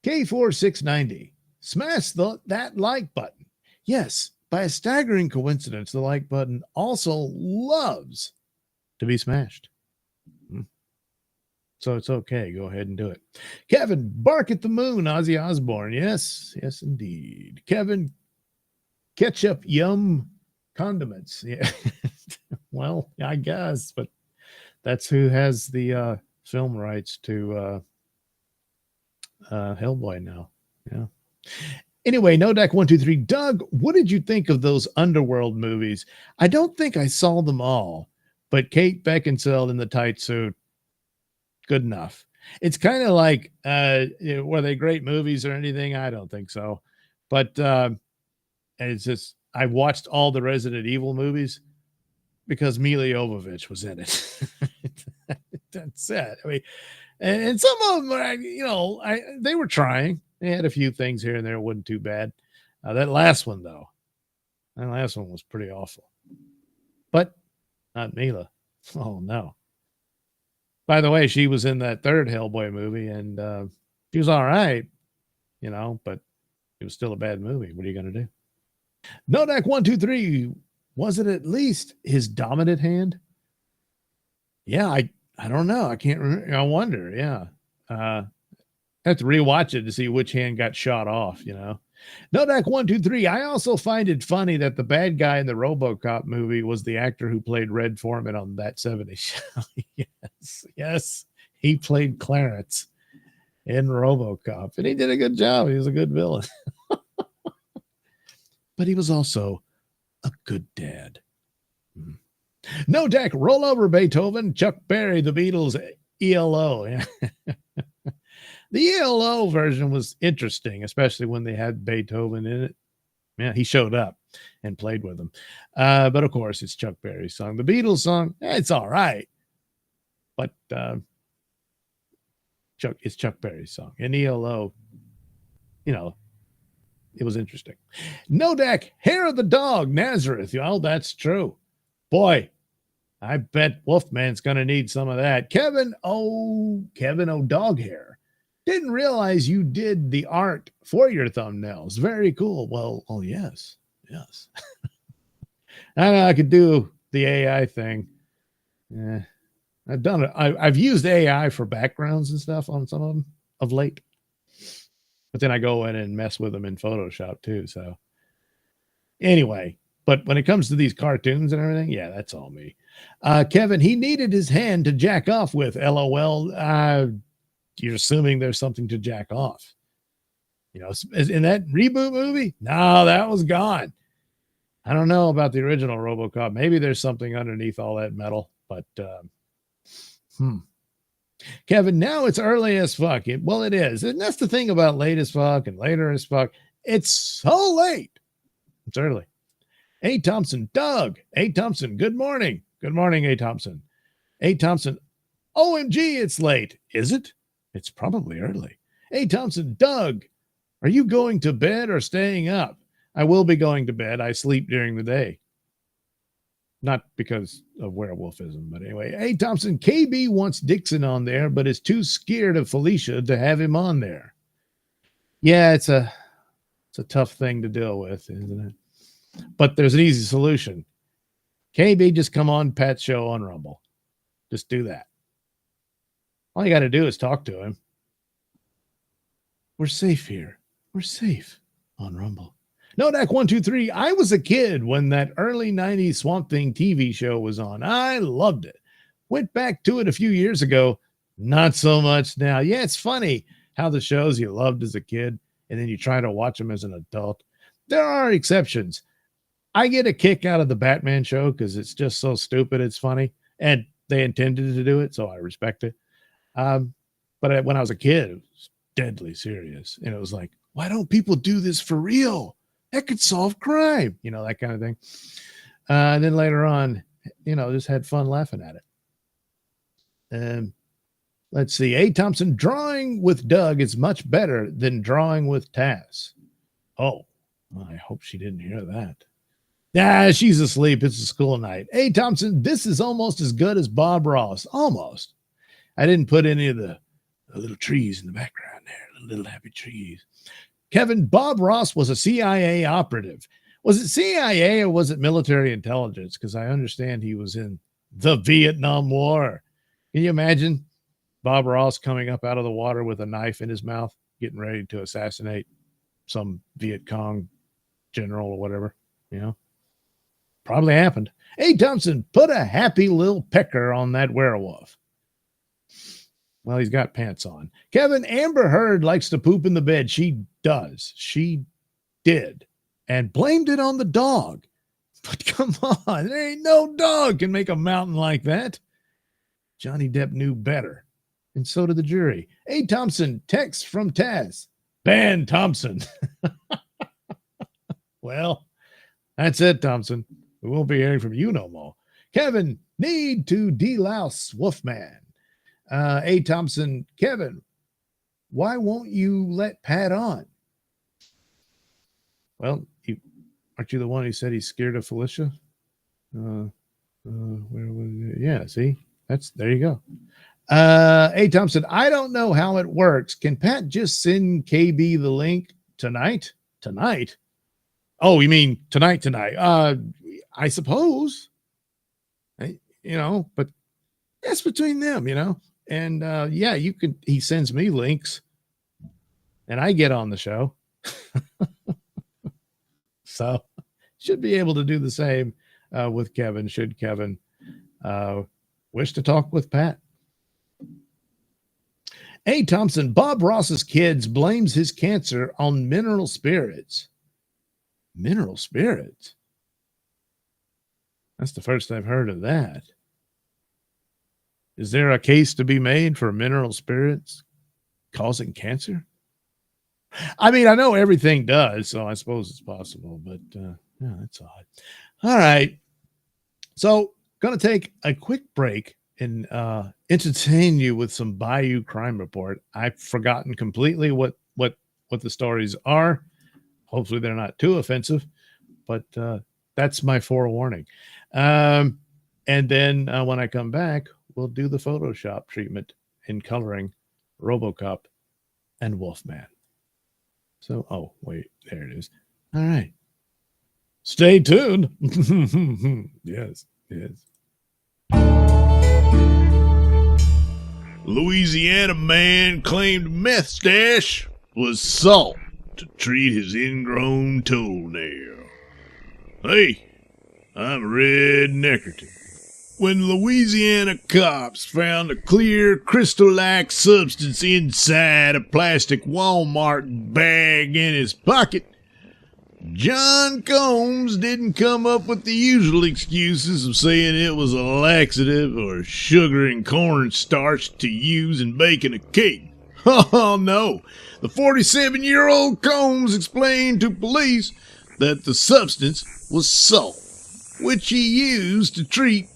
K4690, smash that like button. Yes, by a staggering coincidence, the like button also loves to be smashed. So it's okay. Go ahead and do it. Kevin, bark at the moon, Ozzy Osbourne. Yes, yes, indeed. Kevin, ketchup, yum, condiments. Yeah. Well, I guess, but that's who has the film rights to Hellboy now. Yeah. Anyway, No Deck 123. Doug, what did you think of those Underworld movies? I don't think I saw them all, but Kate Beckinsale in the tight suit, good enough. It's kind of like, were they great movies or anything? I don't think so. But it's just, I watched all the Resident Evil movies because Mila Jovovich was in it. That's it. I mean, and some of them are, they were trying. They had a few things here and there, wasn't too bad. That last one, though, that last one was pretty awful. But not Mila. Oh, no. By the way, she was in that third Hellboy movie, and she was all right, but it was still a bad movie. What are you going to do? Nodak123, was it at least his dominant hand? Yeah, I don't know. I can't remember. I wonder. Yeah. I have to rewatch it to see which hand got shot off, Nodak123, I also find it funny that the bad guy in the RoboCop movie was the actor who played Red Foreman on That 70s Show. Yes. He played Clarence in RoboCop, and he did a good job. He was a good villain. But he was also a good dad. Nodak, roll over Beethoven, Chuck Berry, the Beatles, ELO. The ELO version was interesting, especially when they had Beethoven in it. Yeah, he showed up and played with them. But of course, it's Chuck Berry's song. The Beatles song, it's all right. But it's Chuck Berry's song. And ELO, it was interesting. Nodak, Hair of the Dog, Nazareth. Oh, that's true. Boy, I bet Wolfman's going to need some of that. Kevin O. Dog Hair. Didn't realize you did the art for your thumbnails. Very cool. Well, yes. I know I could do the AI thing. Yeah, I've done it. I've used AI for backgrounds and stuff on some of them of late. But then I go in and mess with them in Photoshop too. So anyway, but when it comes to these cartoons and everything, yeah, that's all me. Kevin, he needed his hand to jack off with. LOL. You're assuming there's something to jack off. In that reboot movie? No, that was gone. I don't know about the original RoboCop. Maybe there's something underneath all that metal, but Kevin, now it's early as fuck. It is. And that's the thing about late as fuck and later as fuck. It's so late. It's early. A. Thompson, Doug. A. Thompson, good morning. Good morning, A. Thompson. A. Thompson, OMG, it's late. Is it? It's probably early. Hey, Thompson, Doug, are you going to bed or staying up? I will be going to bed. I sleep during the day. Not because of werewolfism, but anyway. Hey, Thompson, KB wants Dixon on there, but is too scared of Felicia to have him on there. Yeah, it's a tough thing to deal with, isn't it? But there's an easy solution. KB, just come on Pat's show on Rumble. Just do that. All you got to do is talk to him. We're safe here. We're safe on Rumble. Nodak123, I was a kid when that early 90s Swamp Thing TV show was on. I loved it. Went back to it a few years ago. Not so much now. Yeah, it's funny how the shows you loved as a kid and then you try to watch them as an adult. There are exceptions. I get a kick out of the Batman show because it's just so stupid. It's funny. And they intended to do it, so I respect it. But when I was a kid, it was deadly serious. And it was like, why don't people do this for real? That could solve crime, that kind of thing. And then later on, just had fun laughing at it. Let's see. A. Thompson, drawing with Doug is much better than drawing with Taz. Oh, I hope she didn't hear that. Yeah, she's asleep. It's a school night. A. Thompson, this is almost as good as Bob Ross. Almost. I didn't put any of the little trees in the background there, the little happy trees. Kevin, Bob Ross was a CIA operative. Was it CIA or was it military intelligence? Because I understand he was in the Vietnam War. Can you imagine Bob Ross coming up out of the water with a knife in his mouth, getting ready to assassinate some Viet Cong general or whatever, Probably happened. Hey, Thompson, put a happy little pecker on that werewolf. Well, he's got pants on. Kevin, Amber Heard likes to poop in the bed. She does. She did. And blamed it on the dog. But come on, there ain't no dog can make a mountain like that. Johnny Depp knew better. And so did the jury. Hey, Thompson, text from Taz. Ban Thompson. Well, that's it, Thompson. We won't be hearing from you no more. Kevin, need to delouse Wolfman. A. Thompson, Kevin, Why won't you let Pat on? Well, aren't you the one who said he's scared of Felicia? Where was it? Yeah, see? There you go. A. Thompson, I don't know how it works. Can Pat just send KB the link tonight? Tonight? Oh, you mean tonight? I suppose. But that's between them, And yeah, he sends me links and I get on the show. So should be able to do the same with Kevin, should Kevin wish to talk with Pat. A. Thompson, Bob Ross's kids blames his cancer on mineral spirits. Mineral spirits? That's the first I've heard of that. Is there a case to be made for mineral spirits causing cancer? I mean, I know everything does, so I suppose it's possible, but yeah, that's odd. All right. So, going to take a quick break and entertain you with some Bayou Crime Report. I've forgotten completely what the stories are. Hopefully they're not too offensive, but that's my forewarning. And then when I come back, we'll do the Photoshop treatment in coloring RoboCop and Wolfman. So, oh, wait, there it is. All right. Stay tuned. Yes. Louisiana man claimed meth stash was salt to treat his ingrown toenail. Hey, I'm Red Neckerton. When Louisiana cops found a clear crystal-like substance inside a plastic Walmart bag in his pocket, John Combs didn't come up with the usual excuses of saying it was a laxative or sugar and cornstarch to use in baking a cake. Oh no, the 47-year-old Combs explained to police that the substance was salt, which he used to treat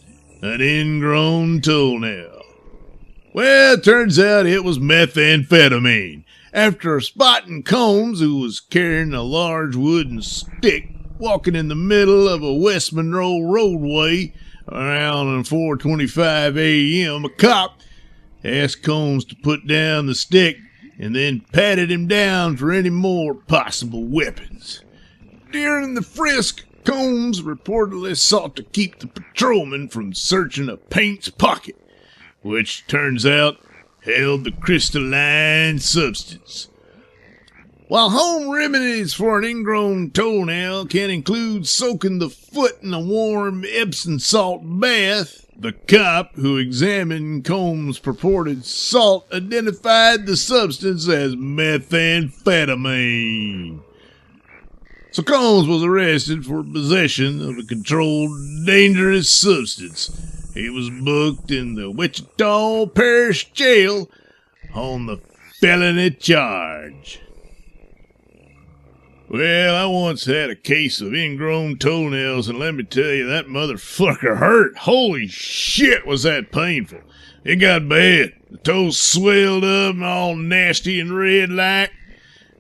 an ingrown toenail. Well, it turns out it was methamphetamine. After spotting Combs, who was carrying a large wooden stick, walking in the middle of a West Monroe roadway around 4:25 a.m., a cop asked Combs to put down the stick and then patted him down for any more possible weapons. During the frisk, Combs reportedly sought to keep the patrolman from searching a paint's pocket, which turns out held the crystalline substance. While home remedies for an ingrown toenail can include soaking the foot in a warm Epsom salt bath, the cop who examined Combs' purported salt identified the substance as methamphetamine. So Combs was arrested for possession of a controlled, dangerous substance. He was booked in the Wichita Parish Jail on the felony charge. Well, I once had a case of ingrown toenails, and let me tell you, that motherfucker hurt. Holy shit, was that painful. It got bad. The toes swelled up and all nasty and red like.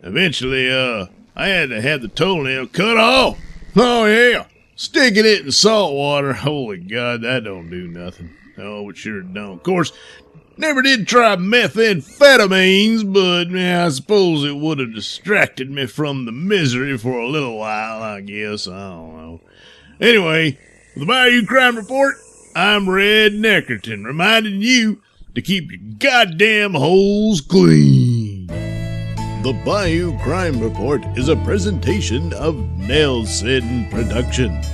Eventually, I had to have the toenail cut off. Oh, yeah. Sticking it in salt water. Holy God, that don't do nothing. Oh, it sure don't. Of course, never did try methamphetamines, but I suppose it would have distracted me from the misery for a little while, I guess. I don't know. Anyway, for the Bayou Crime Report, I'm Red Neckerton, reminding you to keep your goddamn holes clean. The Bayou Crime Report is a presentation of Nelson Productions.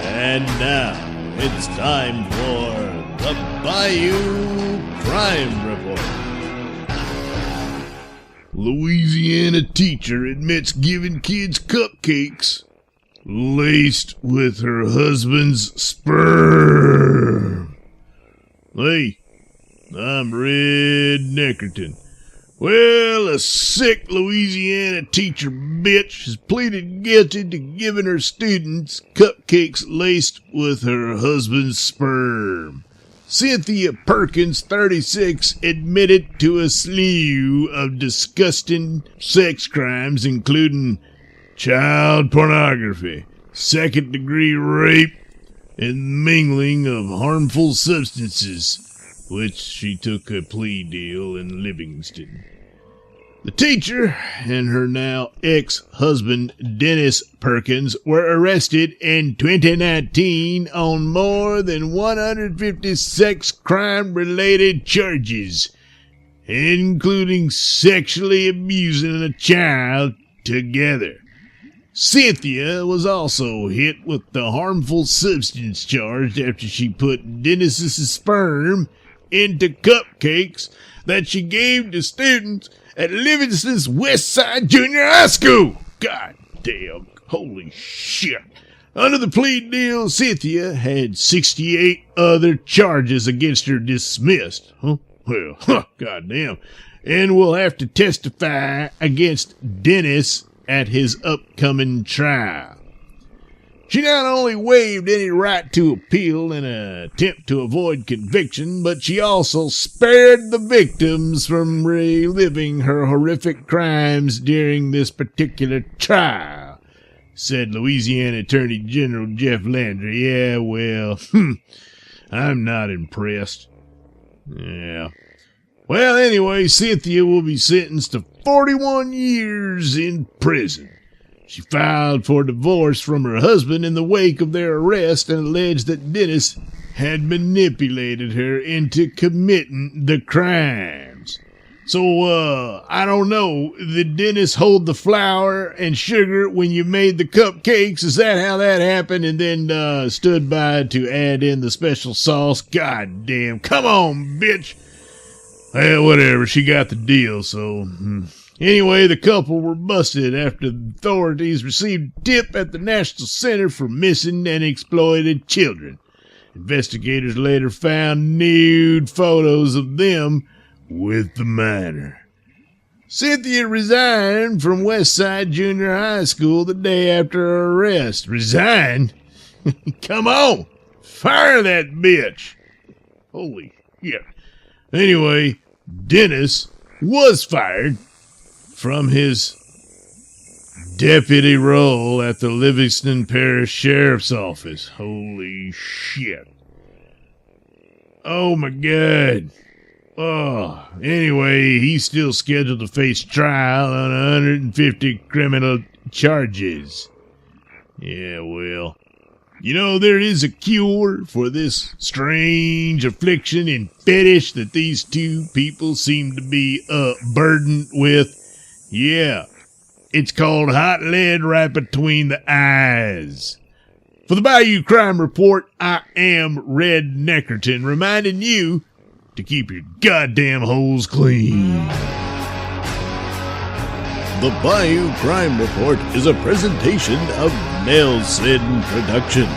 And now it's time for the Bayou Crime Report. Louisiana teacher admits giving kids cupcakes laced with her husband's sperm. Hey, I'm Red Neckerton, Well, a sick Louisiana teacher bitch has pleaded guilty to giving her students cupcakes laced with her husband's sperm. Cynthia Perkins, 36, admitted to a slew of disgusting sex crimes, including child pornography, second-degree rape, and mingling of harmful substances, which she took a plea deal in Livingston. The teacher and her now ex-husband, Dennis Perkins, were arrested in 2019 on more than 150 sex crime-related charges, including sexually abusing a child together. Cynthia was also hit with the harmful substance charge after she put Dennis's sperm into cupcakes that she gave to students at Livingston's West Side Junior High School. God damn. Holy shit. Under the plea deal, Cynthia had 68 other charges against her dismissed. Goddamn. And will have to testify against Dennis at his upcoming trial. She not only waived any right to appeal in an attempt to avoid conviction, but she also spared the victims from reliving her horrific crimes during this particular trial, said Louisiana Attorney General Jeff Landry. Yeah, well, I'm not impressed. Yeah. Well, anyway, Cynthia will be sentenced to 41 years in prison. She filed for divorce from her husband in the wake of their arrest and alleged that Dennis had manipulated her into committing the crimes. So, I don't know. Did Dennis hold the flour and sugar when you made the cupcakes? Is that how that happened? And then stood by to add in the special sauce? God damn. Come on, bitch. Well, whatever. She got the deal, so... Anyway, the couple were busted after the authorities received a tip at the National Center for Missing and Exploited Children. Investigators later found nude photos of them with the minor. Cynthia resigned from Westside Junior High School the day after her arrest. Resigned? Come on! Fire that bitch! Holy shit. Anyway, Dennis was fired from his deputy role at the Livingston Parish Sheriff's Office. Holy shit. Oh my God. Oh, anyway, he's still scheduled to face trial on 150 criminal charges. Yeah, well, you know, there is a cure for this strange affliction and fetish that these two people seem to be burdened with. Yeah, it's called hot lead right between the eyes. For the Bayou Crime Report, I am Red Neckerton, reminding you to keep your goddamn holes clean. The Bayou Crime Report is a presentation of Nelson Productions.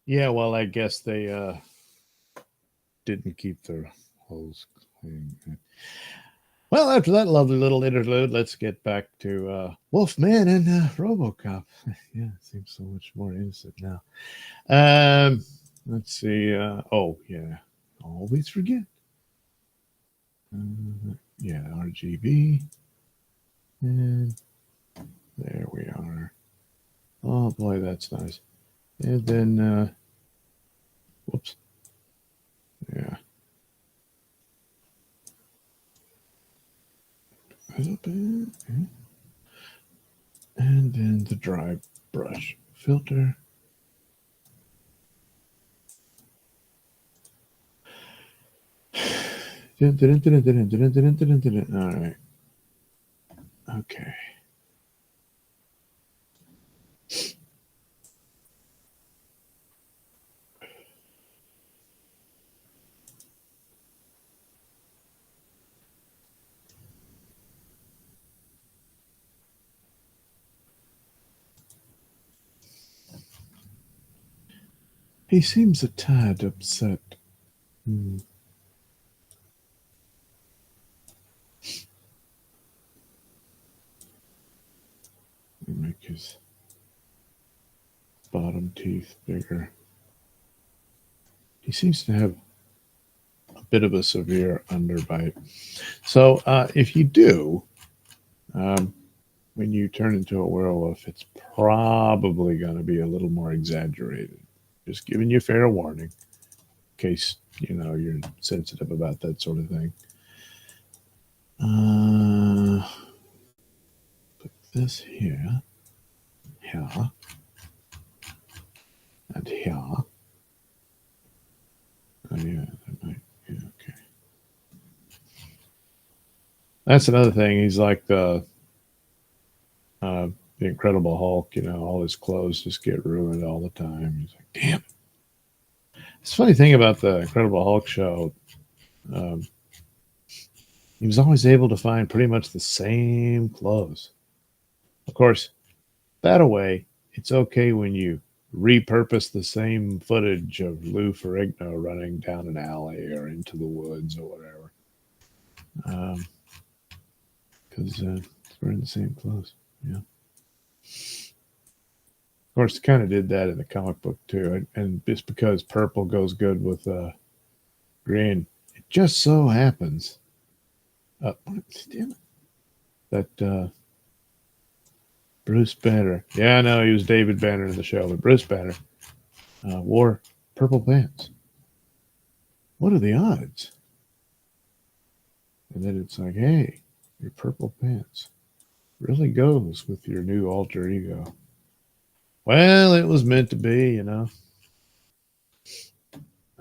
Yeah, well, I guess they didn't keep their hose clean. Well, after that lovely little interlude, let's get back to Wolfman and Robocop. Yeah, it seems so much more innocent now. Let's see. Oh, yeah. Always forget. Yeah, RGB. And there we are. Oh, boy, that's nice. And then, whoops. Yeah. And then the dry brush filter. All right. Okay. He seems a tad upset. Hmm. Make his bottom teeth bigger. He seems to have a bit of a severe underbite. So if you do, when you turn into a werewolf, it's probably going to be a little more exaggerated. Just giving you fair warning in case you're sensitive about that sort of thing. Put this here, and here. Oh yeah, that might. Yeah, okay. That's another thing. He's like the Incredible Hulk. All his clothes just get ruined all the time. He's like, damn. It's a funny thing about the Incredible Hulk show. Um, he was always able to find pretty much the same clothes. Of course, that away, it's okay when you repurpose the same footage of Lou Ferrigno running down an alley or into the woods or whatever. Because it's wearing the same clothes. Yeah. Of course, they kind of did that in the comic book too. And just because purple goes good with green, it just so happens. Damn it. That Bruce Banner. Yeah, I know he was David Banner in the show, but Bruce Banner wore purple pants. What are the odds? And then it's like, hey, your purple pants really goes with your new alter ego. Well, it was meant to be,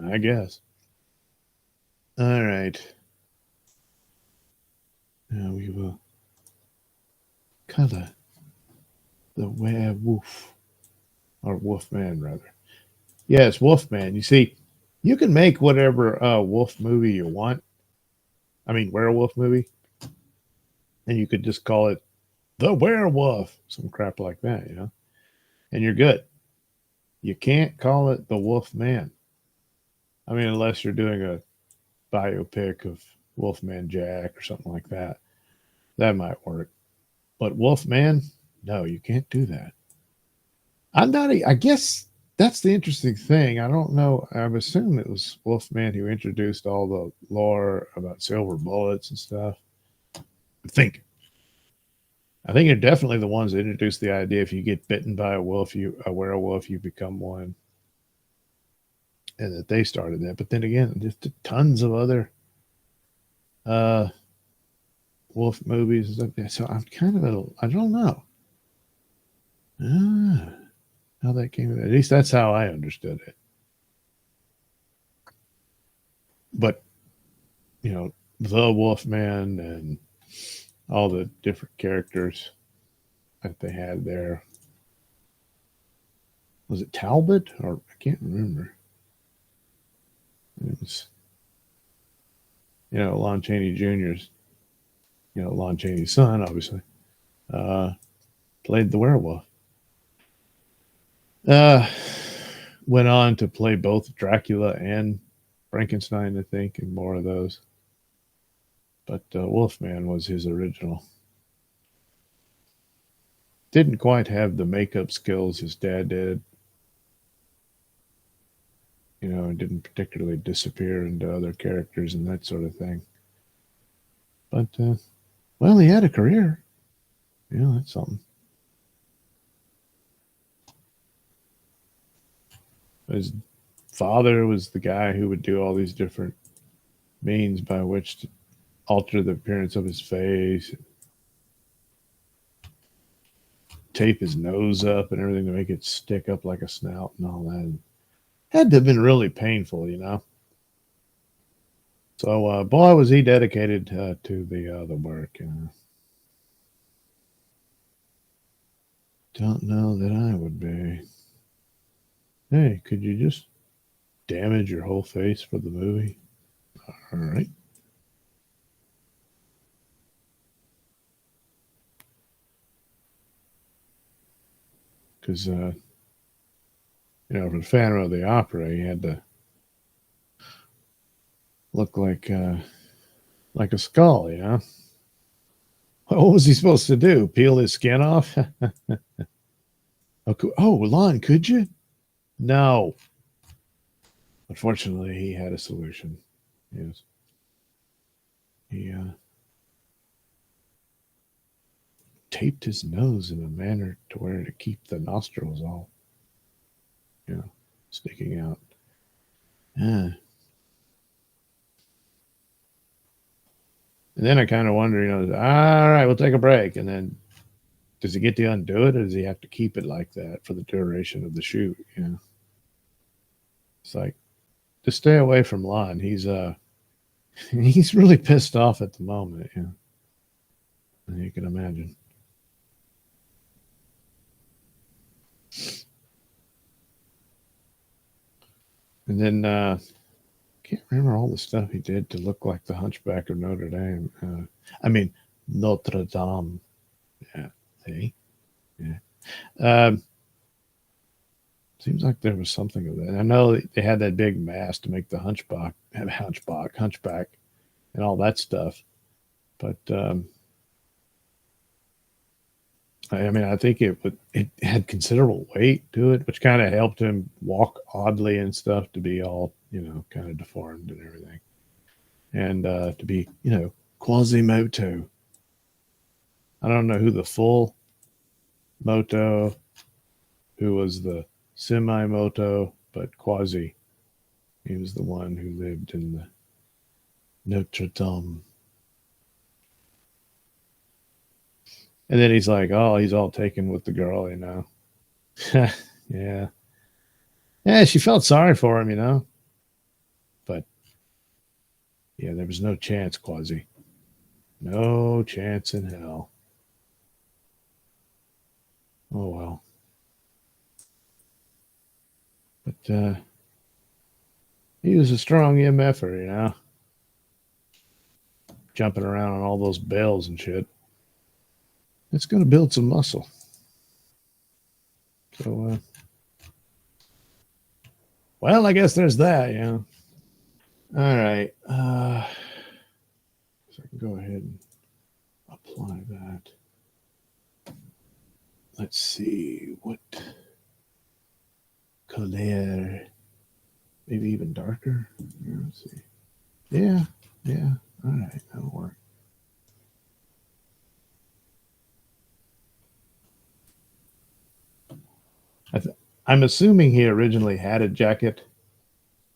I guess. All right. Now we will color the werewolf, or Wolfman, rather. Yes, Wolfman. You see, you can make whatever wolf movie you want. I mean, werewolf movie. And you could just call it The Werewolf, some crap like that, and you're good. You can't call it The Wolf Man. I mean, unless you're doing a biopic of Wolfman Jack or something like that. That might work. But Wolfman, no, you can't do that. I guess that's the interesting thing. I don't know. I would assume it was Wolfman who introduced all the lore about silver bullets and stuff. I think you're definitely the ones that introduced the idea if you get bitten by a werewolf, you become one. And that they started that. But then again, just tons of other wolf movies and stuff. So I'm kind of I don't know. How that came in. At least that's how I understood it. But, the Wolfman and all the different characters that they had there. Was it Talbot? Or I can't remember. It was, Lon Chaney Jr.'s, Lon Chaney's son, obviously, played the werewolf. Went on to play both Dracula and Frankenstein, I think, and more of those. But Wolfman was his original. Didn't quite have the makeup skills his dad did. And didn't particularly disappear into other characters and that sort of thing. But, well, he had a career. That's something. His father was the guy who would do all these different means by which to alter the appearance of his face, tape his nose up and everything to make it stick up like a snout and all that. Had to have been really painful, So, boy, was he dedicated to the work. Don't know that I would be. Hey, could you just damage your whole face for the movie? All right. Because for the Phantom of the Opera, he had to look like a skull. What was he supposed to do? Peel his skin off? Oh, Lon, could you? No. Unfortunately, he had a solution. Yes. He taped his nose in a manner to where to keep the nostrils all, sticking out. Yeah. And then I kind of wonder, all right, we'll take a break. And then does he get to undo it, or does he have to keep it like that for the duration of the shoot? It's like, just stay away from Lon. He's he's really pissed off at the moment. You can imagine. And then can't remember all the stuff he did to look like the Hunchback of Notre Dame. Notre Dame. Yeah, see, yeah. Seems like there was something of that. I know they had that big mask to make the hunchback, and all that stuff. But I think it had considerable weight to it, which kind of helped him walk oddly and stuff, to be all kind of deformed and everything, and to be Quasimodo. I don't know who the full Moto, who was the semi-moto, but Quasi, he was the one who lived in the Notre Dame. And then he's like, oh, he's all taken with the girl, Yeah. Yeah, she felt sorry for him, But, yeah, there was no chance, Quasi. No chance in hell. Oh, well. But he was a strong MFer, jumping around on all those bells and shit. It's going to build some muscle. So, well, I guess there's that, All right. So I can go ahead and apply that. Let's see what color, maybe even darker. Let's see. Yeah. All right, that'll work. I'm assuming he originally had a jacket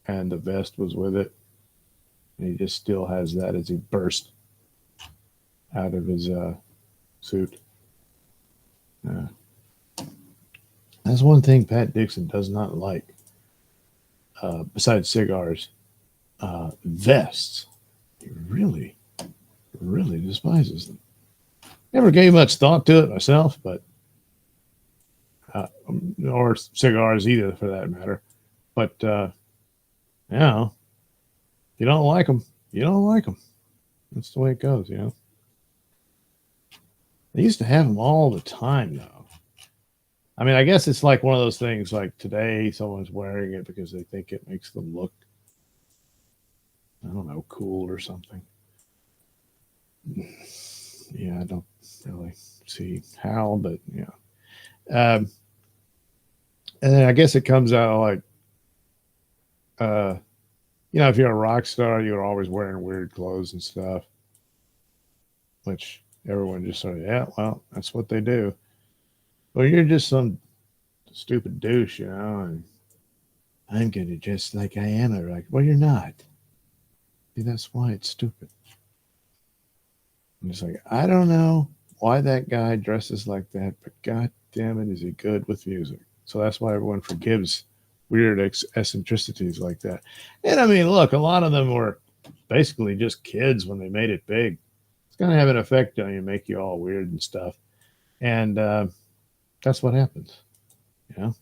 and the vest was with it. And he just still has that as he burst out of his suit. That's one thing Pat Dixon does not like, besides cigars, vests. He really, really despises them. Never gave much thought to it myself, but or cigars either, for that matter. But you don't like them. You don't like them. That's the way it goes. They used to have them all the time, though. I guess it's like one of those things. Like today, someone's wearing it because they think it makes them look, I don't know, cool or something. Yeah, I don't really see how, but and then I guess it comes out like, if you're a rock star, you're always wearing weird clothes and stuff, which everyone just sort of, yeah, well, that's what they do. Well, you're just some stupid douche, and I'm going to dress like I am. Like, well, you're not. See, that's why it's stupid. I'm just like, I don't know why that guy dresses like that, but God damn it, is he good with music. So that's why everyone forgives weird eccentricities like that. And look, a lot of them were basically just kids when they made it big. It's going to have an effect on you, make you all weird and stuff. And that's what happens. They're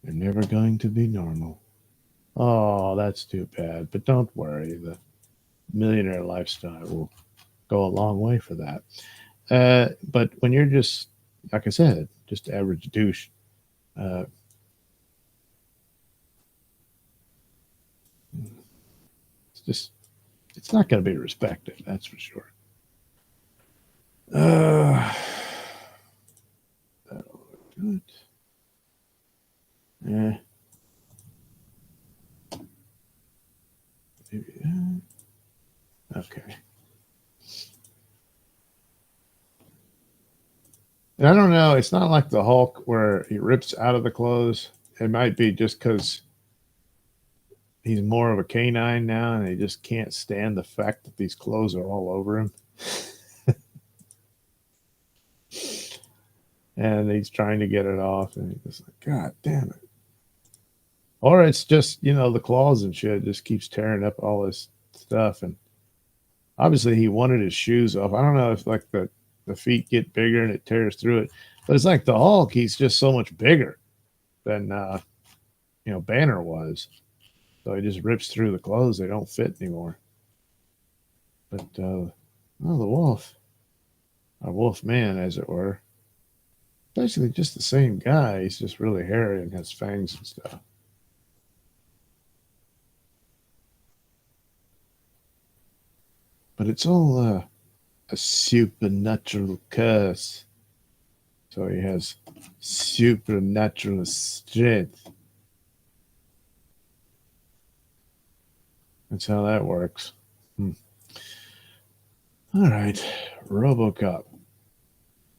never going to be normal. Oh, that's too bad. But don't worry. The millionaire lifestyle will go a long way for that. But when you're just, like I said, just average douche, Uh, it's just, it's not going to be respected. That's for sure. That'll look good. Yeah. Maybe that. Okay. And I don't know. It's not like the Hulk where he rips out of the clothes. It might be just because he's more of a canine now and he just can't stand the fact that these clothes are all over him. And he's trying to get it off. And he's like, God damn it. Or it's just, the claws and shit just keeps tearing up all this stuff. And obviously he wanted his shoes off. I don't know if like the feet get bigger and it tears through it. But it's like the Hulk, he's just so much bigger than Banner was. So he just rips through the clothes. They don't fit anymore. But the wolf, or Wolfman, as it were, basically just the same guy. He's just really hairy and has fangs and stuff. But it's all a supernatural curse. So he has supernatural strength. That's how that works. All right. Robocop.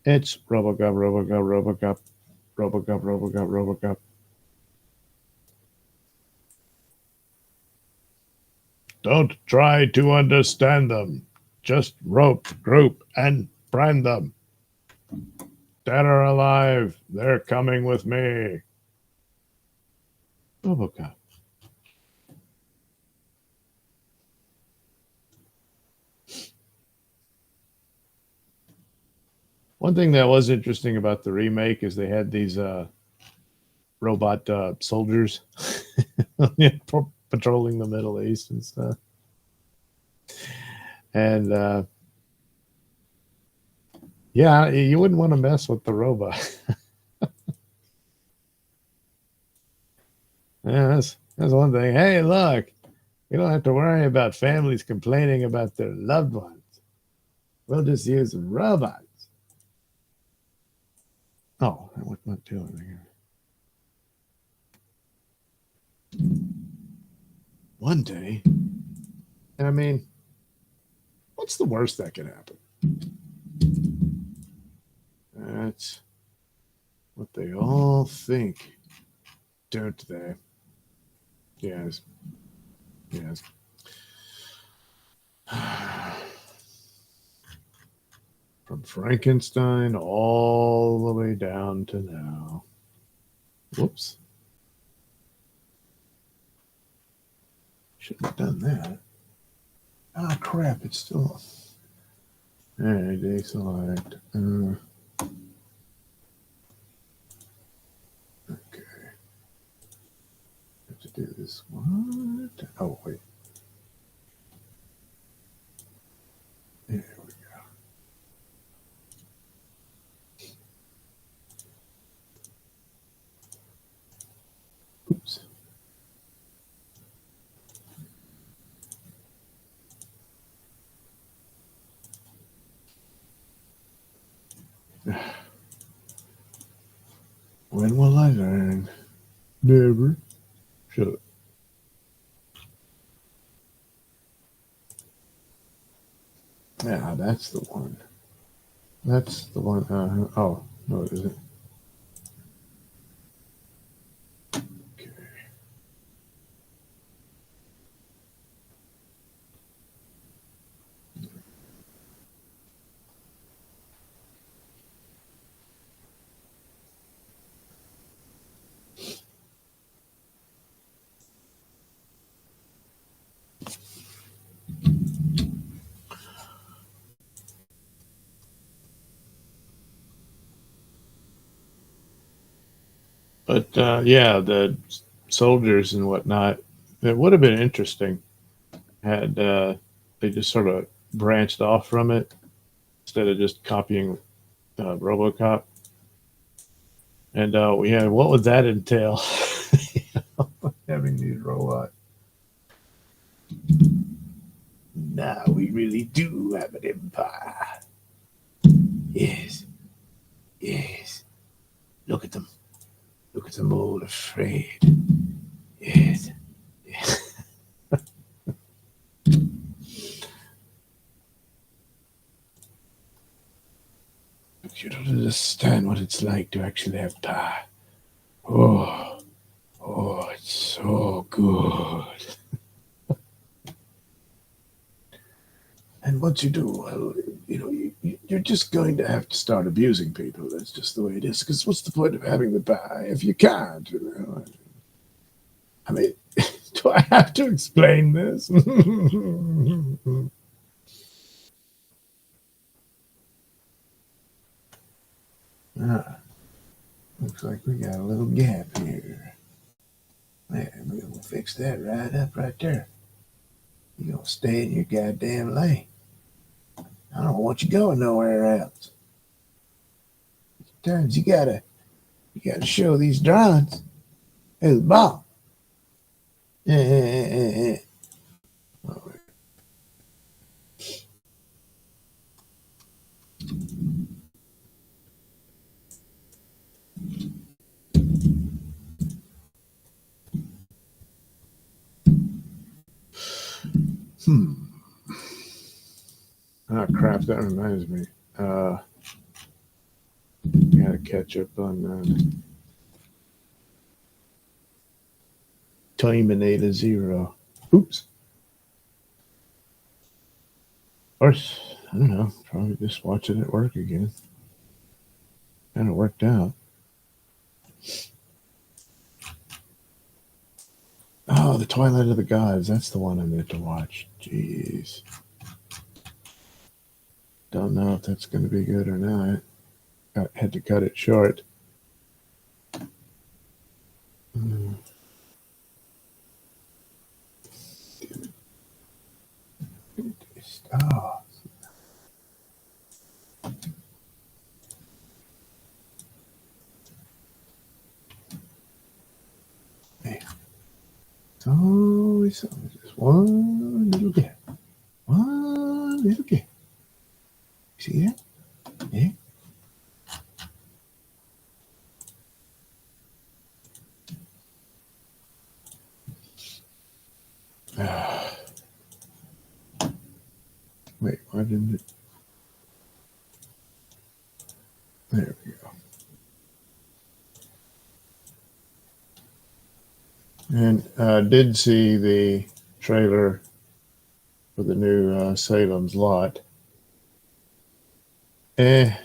It's Robocop. Don't try to understand them. Just rope, group, and brand them. Dead or alive, they're coming with me. Robocop. One thing that was interesting about the remake is they had these robot soldiers patrolling the Middle East and stuff. And yeah, you wouldn't want to mess with the robot. Yeah, that's one thing. Hey, look, we don't have to worry about families complaining about their loved ones. We'll just use robots. Oh, what am I doing here? One day, and I mean, what's the worst that can happen? That's what they all think, don't they? Yes. From Frankenstein all the way down to now. Whoops. Shouldn't have done that. Ah, crap, it's still. All right, deselect. Okay. Have to do this one. Oh, wait. There we go. Oops. When will I learn? Never. Shut up. Yeah, that's the one. That's the one. Oh, no, it isn't. Okay. But yeah, the soldiers and whatnot, it would have been interesting had they just sort of branched off from it instead of just copying RoboCop. And yeah, what would that entail? Having these robots. Now we really do have an empire. Yes, yes. Look at them. Look at them all afraid. Yes. Yes. You don't understand what it's like to actually have power. Oh, oh, it's so good. And once you do, well, you're just going to have to start abusing people. That's just the way it is. Because what's the point of having the power if you can't? I mean, do I have to explain this? Ah, looks like we got a little gap here. There, we'll fix that right up right there. You're gonna stay in your goddamn lane. I don't want you going nowhere else. Turns you gotta show these drawings who's boss. Eh. Oh crap, that reminds me. Gotta catch up on Terminator Zero. Oops. Of course, I don't know. Probably just watch it at work again. Kind of worked out. Oh, The Twilight of the Gods. That's the one I meant to watch. Jeez. Don't know if that's going to be good or not. Had to cut it short. Oh. Man. It's always just one little gap. One little gap. See that? Yeah. Wait, why didn't it? There we go. And did see the trailer for the new Salem's Lot. That's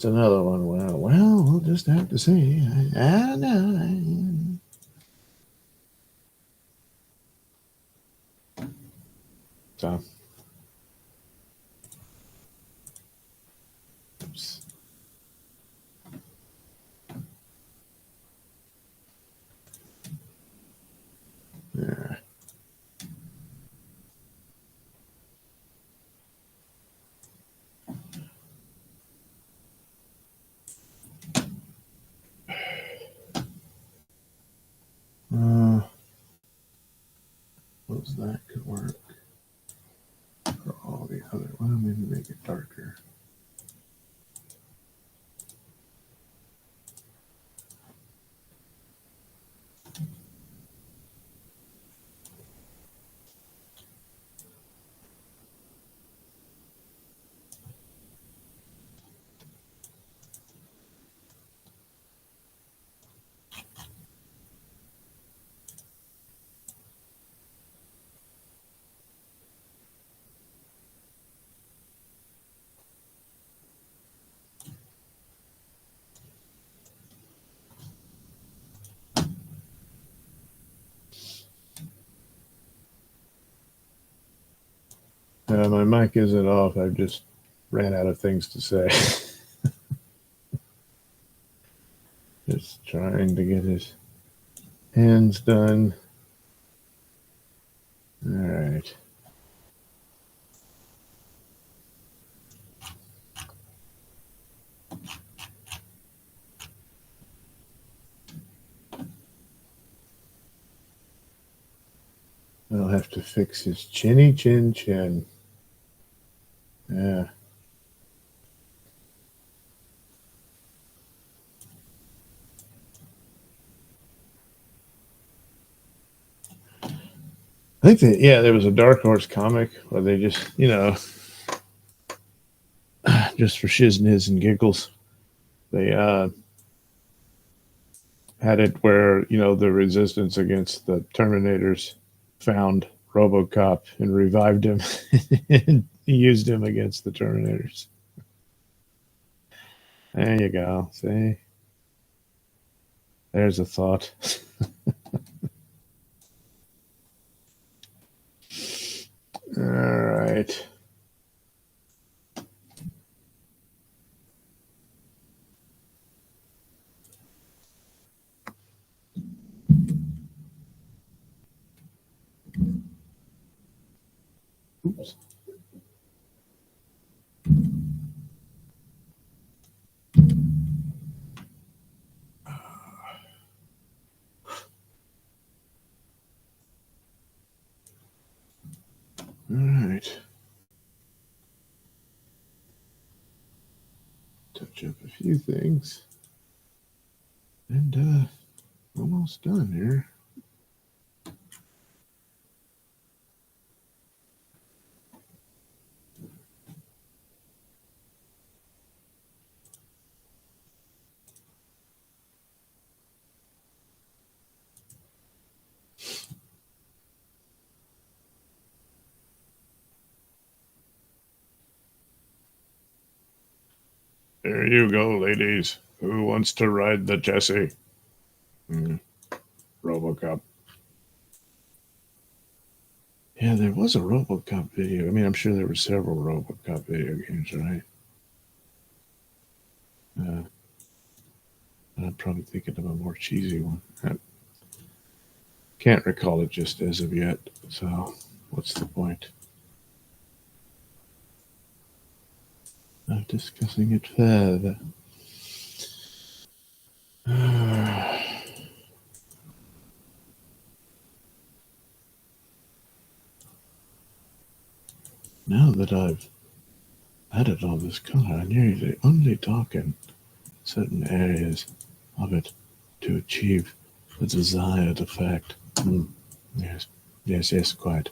another one. Well, we'll just have to see. I know. So. Oops. Yeah. Suppose that could work for all the other. Well, maybe make it darker. My mic isn't off. I just ran out of things to say. Just trying to get his hands done. All right. I'll have to fix his chinny chin chin. Yeah. I think that, yeah, there was a Dark Horse comic where they just, just for shiz and hiz and giggles, they had it where, the resistance against the Terminators found Robocop and revived him and used him against the Terminators. There you go. See? There's a thought. All right. Oops. All right. Touch up a few things. And almost done here. There you go, ladies. Who wants to ride the Jesse? Robocop. Yeah, there was a Robocop video. I mean, I'm sure there were several Robocop video games, right? I'm probably thinking of a more cheesy one. I can't recall it just as of yet. So, what's the point of discussing it further? Now that I've added all this color, I'm usually only talking certain areas of it to achieve the desired effect. Yes, quite.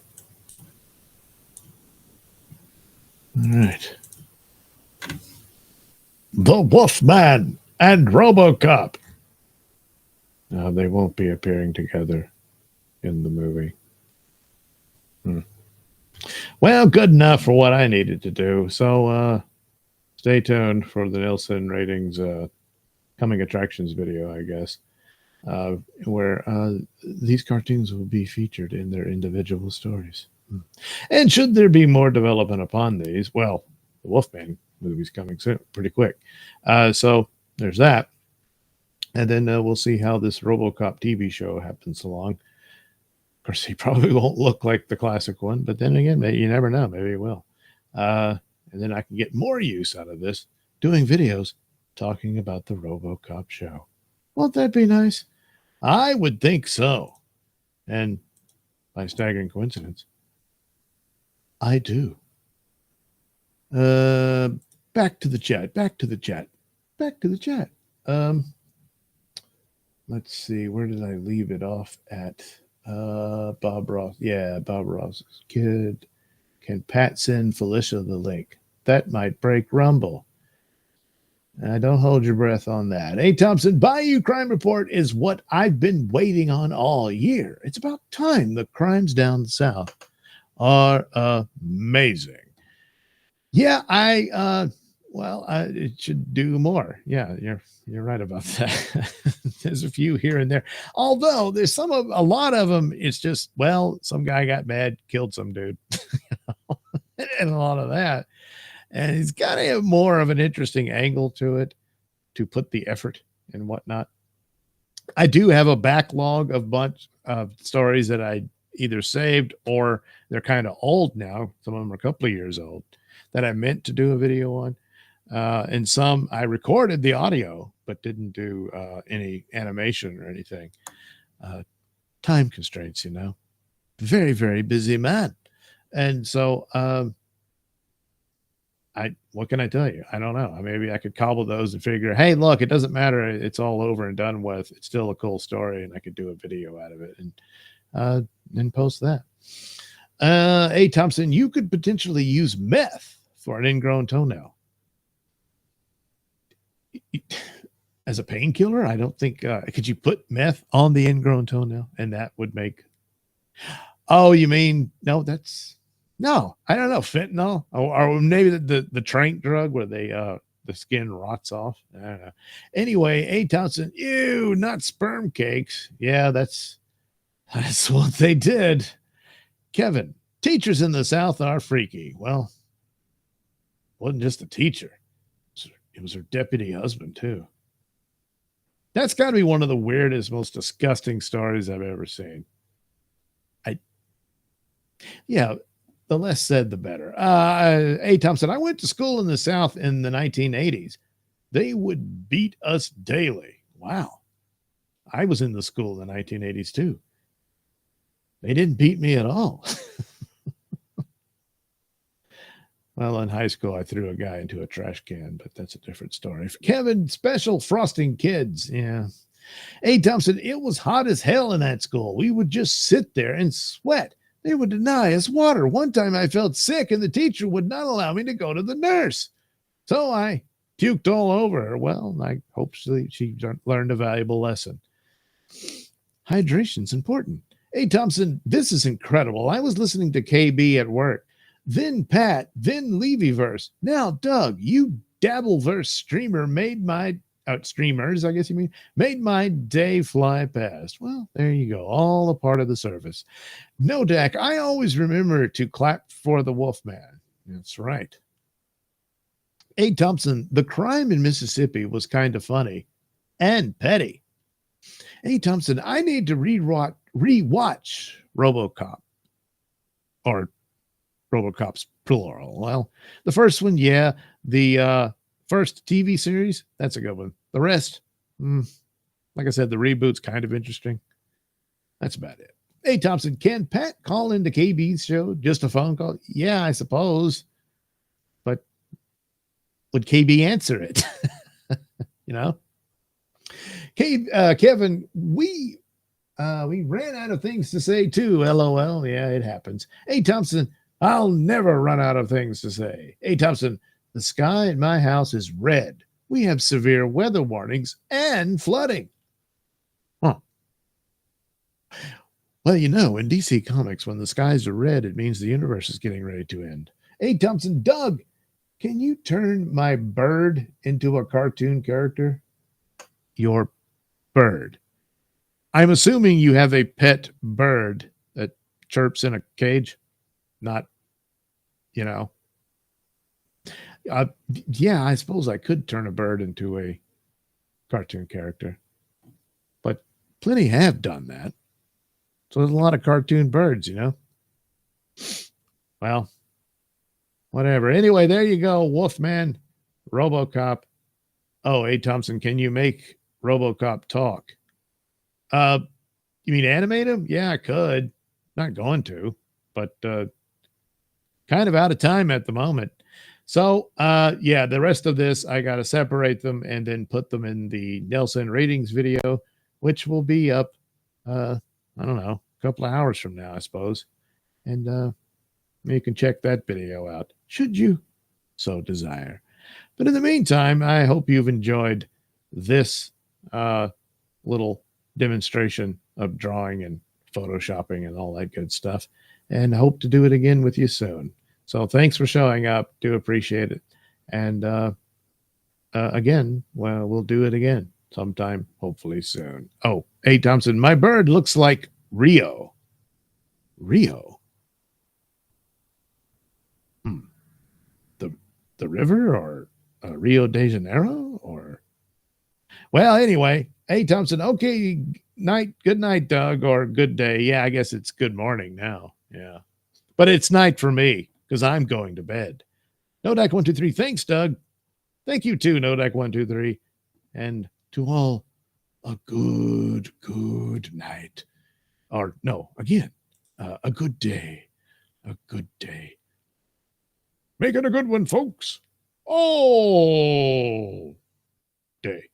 All right. The Wolfman and Robocop. No, they won't be appearing together in the movie. Well, good enough for what I needed to do. So stay tuned for the Nielsen ratings coming attractions video, I guess, where these cartoons will be featured in their individual stories. And should there be more development upon these, well, the Wolfman movie's coming soon, pretty quick. So there's that. And then we'll see how this RoboCop TV show happens along. Of course, he probably won't look like the classic one, but then again, you never know. Maybe he will. And then I can get more use out of this doing videos talking about the RoboCop show. Won't that be nice? I would think so. And by staggering coincidence, I do. Back to the chat. Let's see, where did I leave it off at? Bob Ross. Yeah, Bob Ross's kid. Can Pat send Felicia the link? That might break Rumble. Don't hold your breath on that. A. Thompson, Bayou Crime Report is what I've been waiting on all year. It's about time. The crimes down south are amazing. Yeah, it should do more. Yeah, you're right about that. There's a few here and there. Although there's a lot of them, it's just, well, some guy got mad, killed some dude. And a lot of that. And it's got to have more of an interesting angle to it to put the effort and whatnot. I do have a backlog of bunch of stories that I either saved or they're kind of old now. Some of them are a couple of years old that I meant to do a video on. And some I recorded the audio, but didn't do any animation or anything. Time constraints, very, very busy man. And so, what can I tell you? I don't know. Maybe I could cobble those and figure, hey, look, it doesn't matter. It's all over and done with. It's still a cool story, and I could do a video out of it and post that. A Thompson, you could potentially use meth for an ingrown toenail. As a painkiller, I don't think could you put meth on the ingrown toenail and that would make. Oh, you mean no? No, I don't know, fentanyl or maybe the trank drug where they the skin rots off. I don't know. Anyway, A Thompson, ew, not sperm cakes. Yeah, that's what they did. Kevin, teachers in the South are freaky. Well, wasn't just a teacher; it was her deputy husband too. That's got to be one of the weirdest, most disgusting stories I've ever seen. Yeah, the less said, the better. A Thompson, I went to school in the South in the 1980s. They would beat us daily. Wow. I was in the school in the 1980s too. They didn't beat me at all. Well, in high school, I threw a guy into a trash can, but that's a different story. Kevin, special frosting kids. Yeah. A Thompson, it was hot as hell in that school. We would just sit there and sweat. They would deny us water. One time I felt sick and the teacher would not allow me to go to the nurse. So I puked all over her. Well, I hope she learned a valuable lesson. Hydration's important. A Thompson, this is incredible. I was listening to KB at work. Then Pat, then Levyverse. Now, Doug, you Dabbleverse streamer made my streamers, I guess you mean, made my day fly past. Well, there you go. All a part of the service. No, Dak, I always remember to clap for the Wolfman. That's right. A Thompson, the crime in Mississippi was kind of funny and petty. A Thompson, I need to rewatch RoboCop or RoboCop's plural. Well, the first one, yeah. The first TV series, that's a good one. The rest, like I said, the reboot's kind of interesting. That's about it. Hey, Thompson, can Pat call into KB's show? Just a phone call? Yeah, I suppose. But would KB answer it? You know? Kevin, we ran out of things to say too. LOL. Yeah, it happens. Hey, Thompson, I'll never run out of things to say. Hey, Thompson, the sky at my house is red. We have severe weather warnings and flooding. Huh. Well, you know, in DC Comics, when the skies are red, it means the universe is getting ready to end. Hey, Thompson, Doug, can you turn my bird into a cartoon character? Your bird. I'm assuming you have a pet bird that chirps in a cage. Not, you know. Yeah, I suppose I could turn a bird into a cartoon character. But plenty have done that. So there's a lot of cartoon birds, you know. Well, whatever. Anyway, there you go. Wolfman, RoboCop. Oh, A Thompson, can you make RoboCop talk? You mean animate him? Yeah, I could. Not going to, but kind of out of time at the moment. So, yeah, the rest of this, I got to separate them and then put them in the Nelson ratings video, which will be up, I don't know, a couple of hours from now, I suppose. And you can check that video out, should you so desire. But in the meantime, I hope you've enjoyed this little demonstration of drawing and photoshopping and all that good stuff. And I hope to do it again with you soon. So thanks for showing up. Do appreciate it. And again, well, we'll do it again sometime, hopefully soon. Oh, A Thompson, my bird looks like Rio. Rio? The river or Rio de Janeiro? Or well, anyway, A Thompson, okay, good night, Doug, or good day. Yeah, I guess it's good morning now. Yeah. But it's night for me, because I'm going to bed. Nodak123, thanks, Doug. Thank you too, Nodak123. And to all, a good night. Or no, again, a good day. A good day. Make it a good one, folks. All day.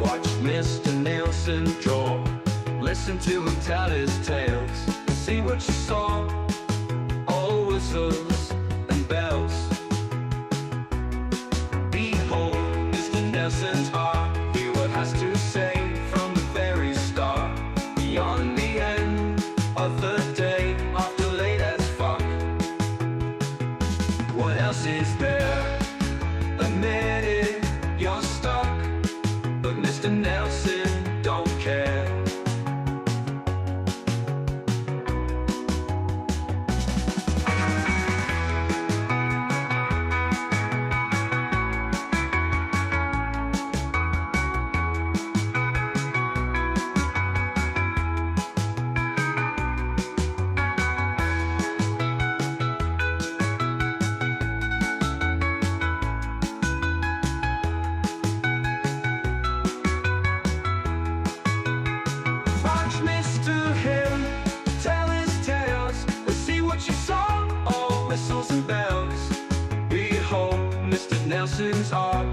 Watch Mr. Nelson draw. Listen to him tell his tales. See what you saw. All whistles and bells. Behold, Mr. Nelson's heart. Hear what has to say from the very start. Beyond the end of the day, after late as fuck. What else is there? Admit it, you're stuck. But Mr. Nelson don't care. Watch Mr. Hill tell his tales. Let's see what you saw. All whistles and bells. Behold, Mr. Nelson's art.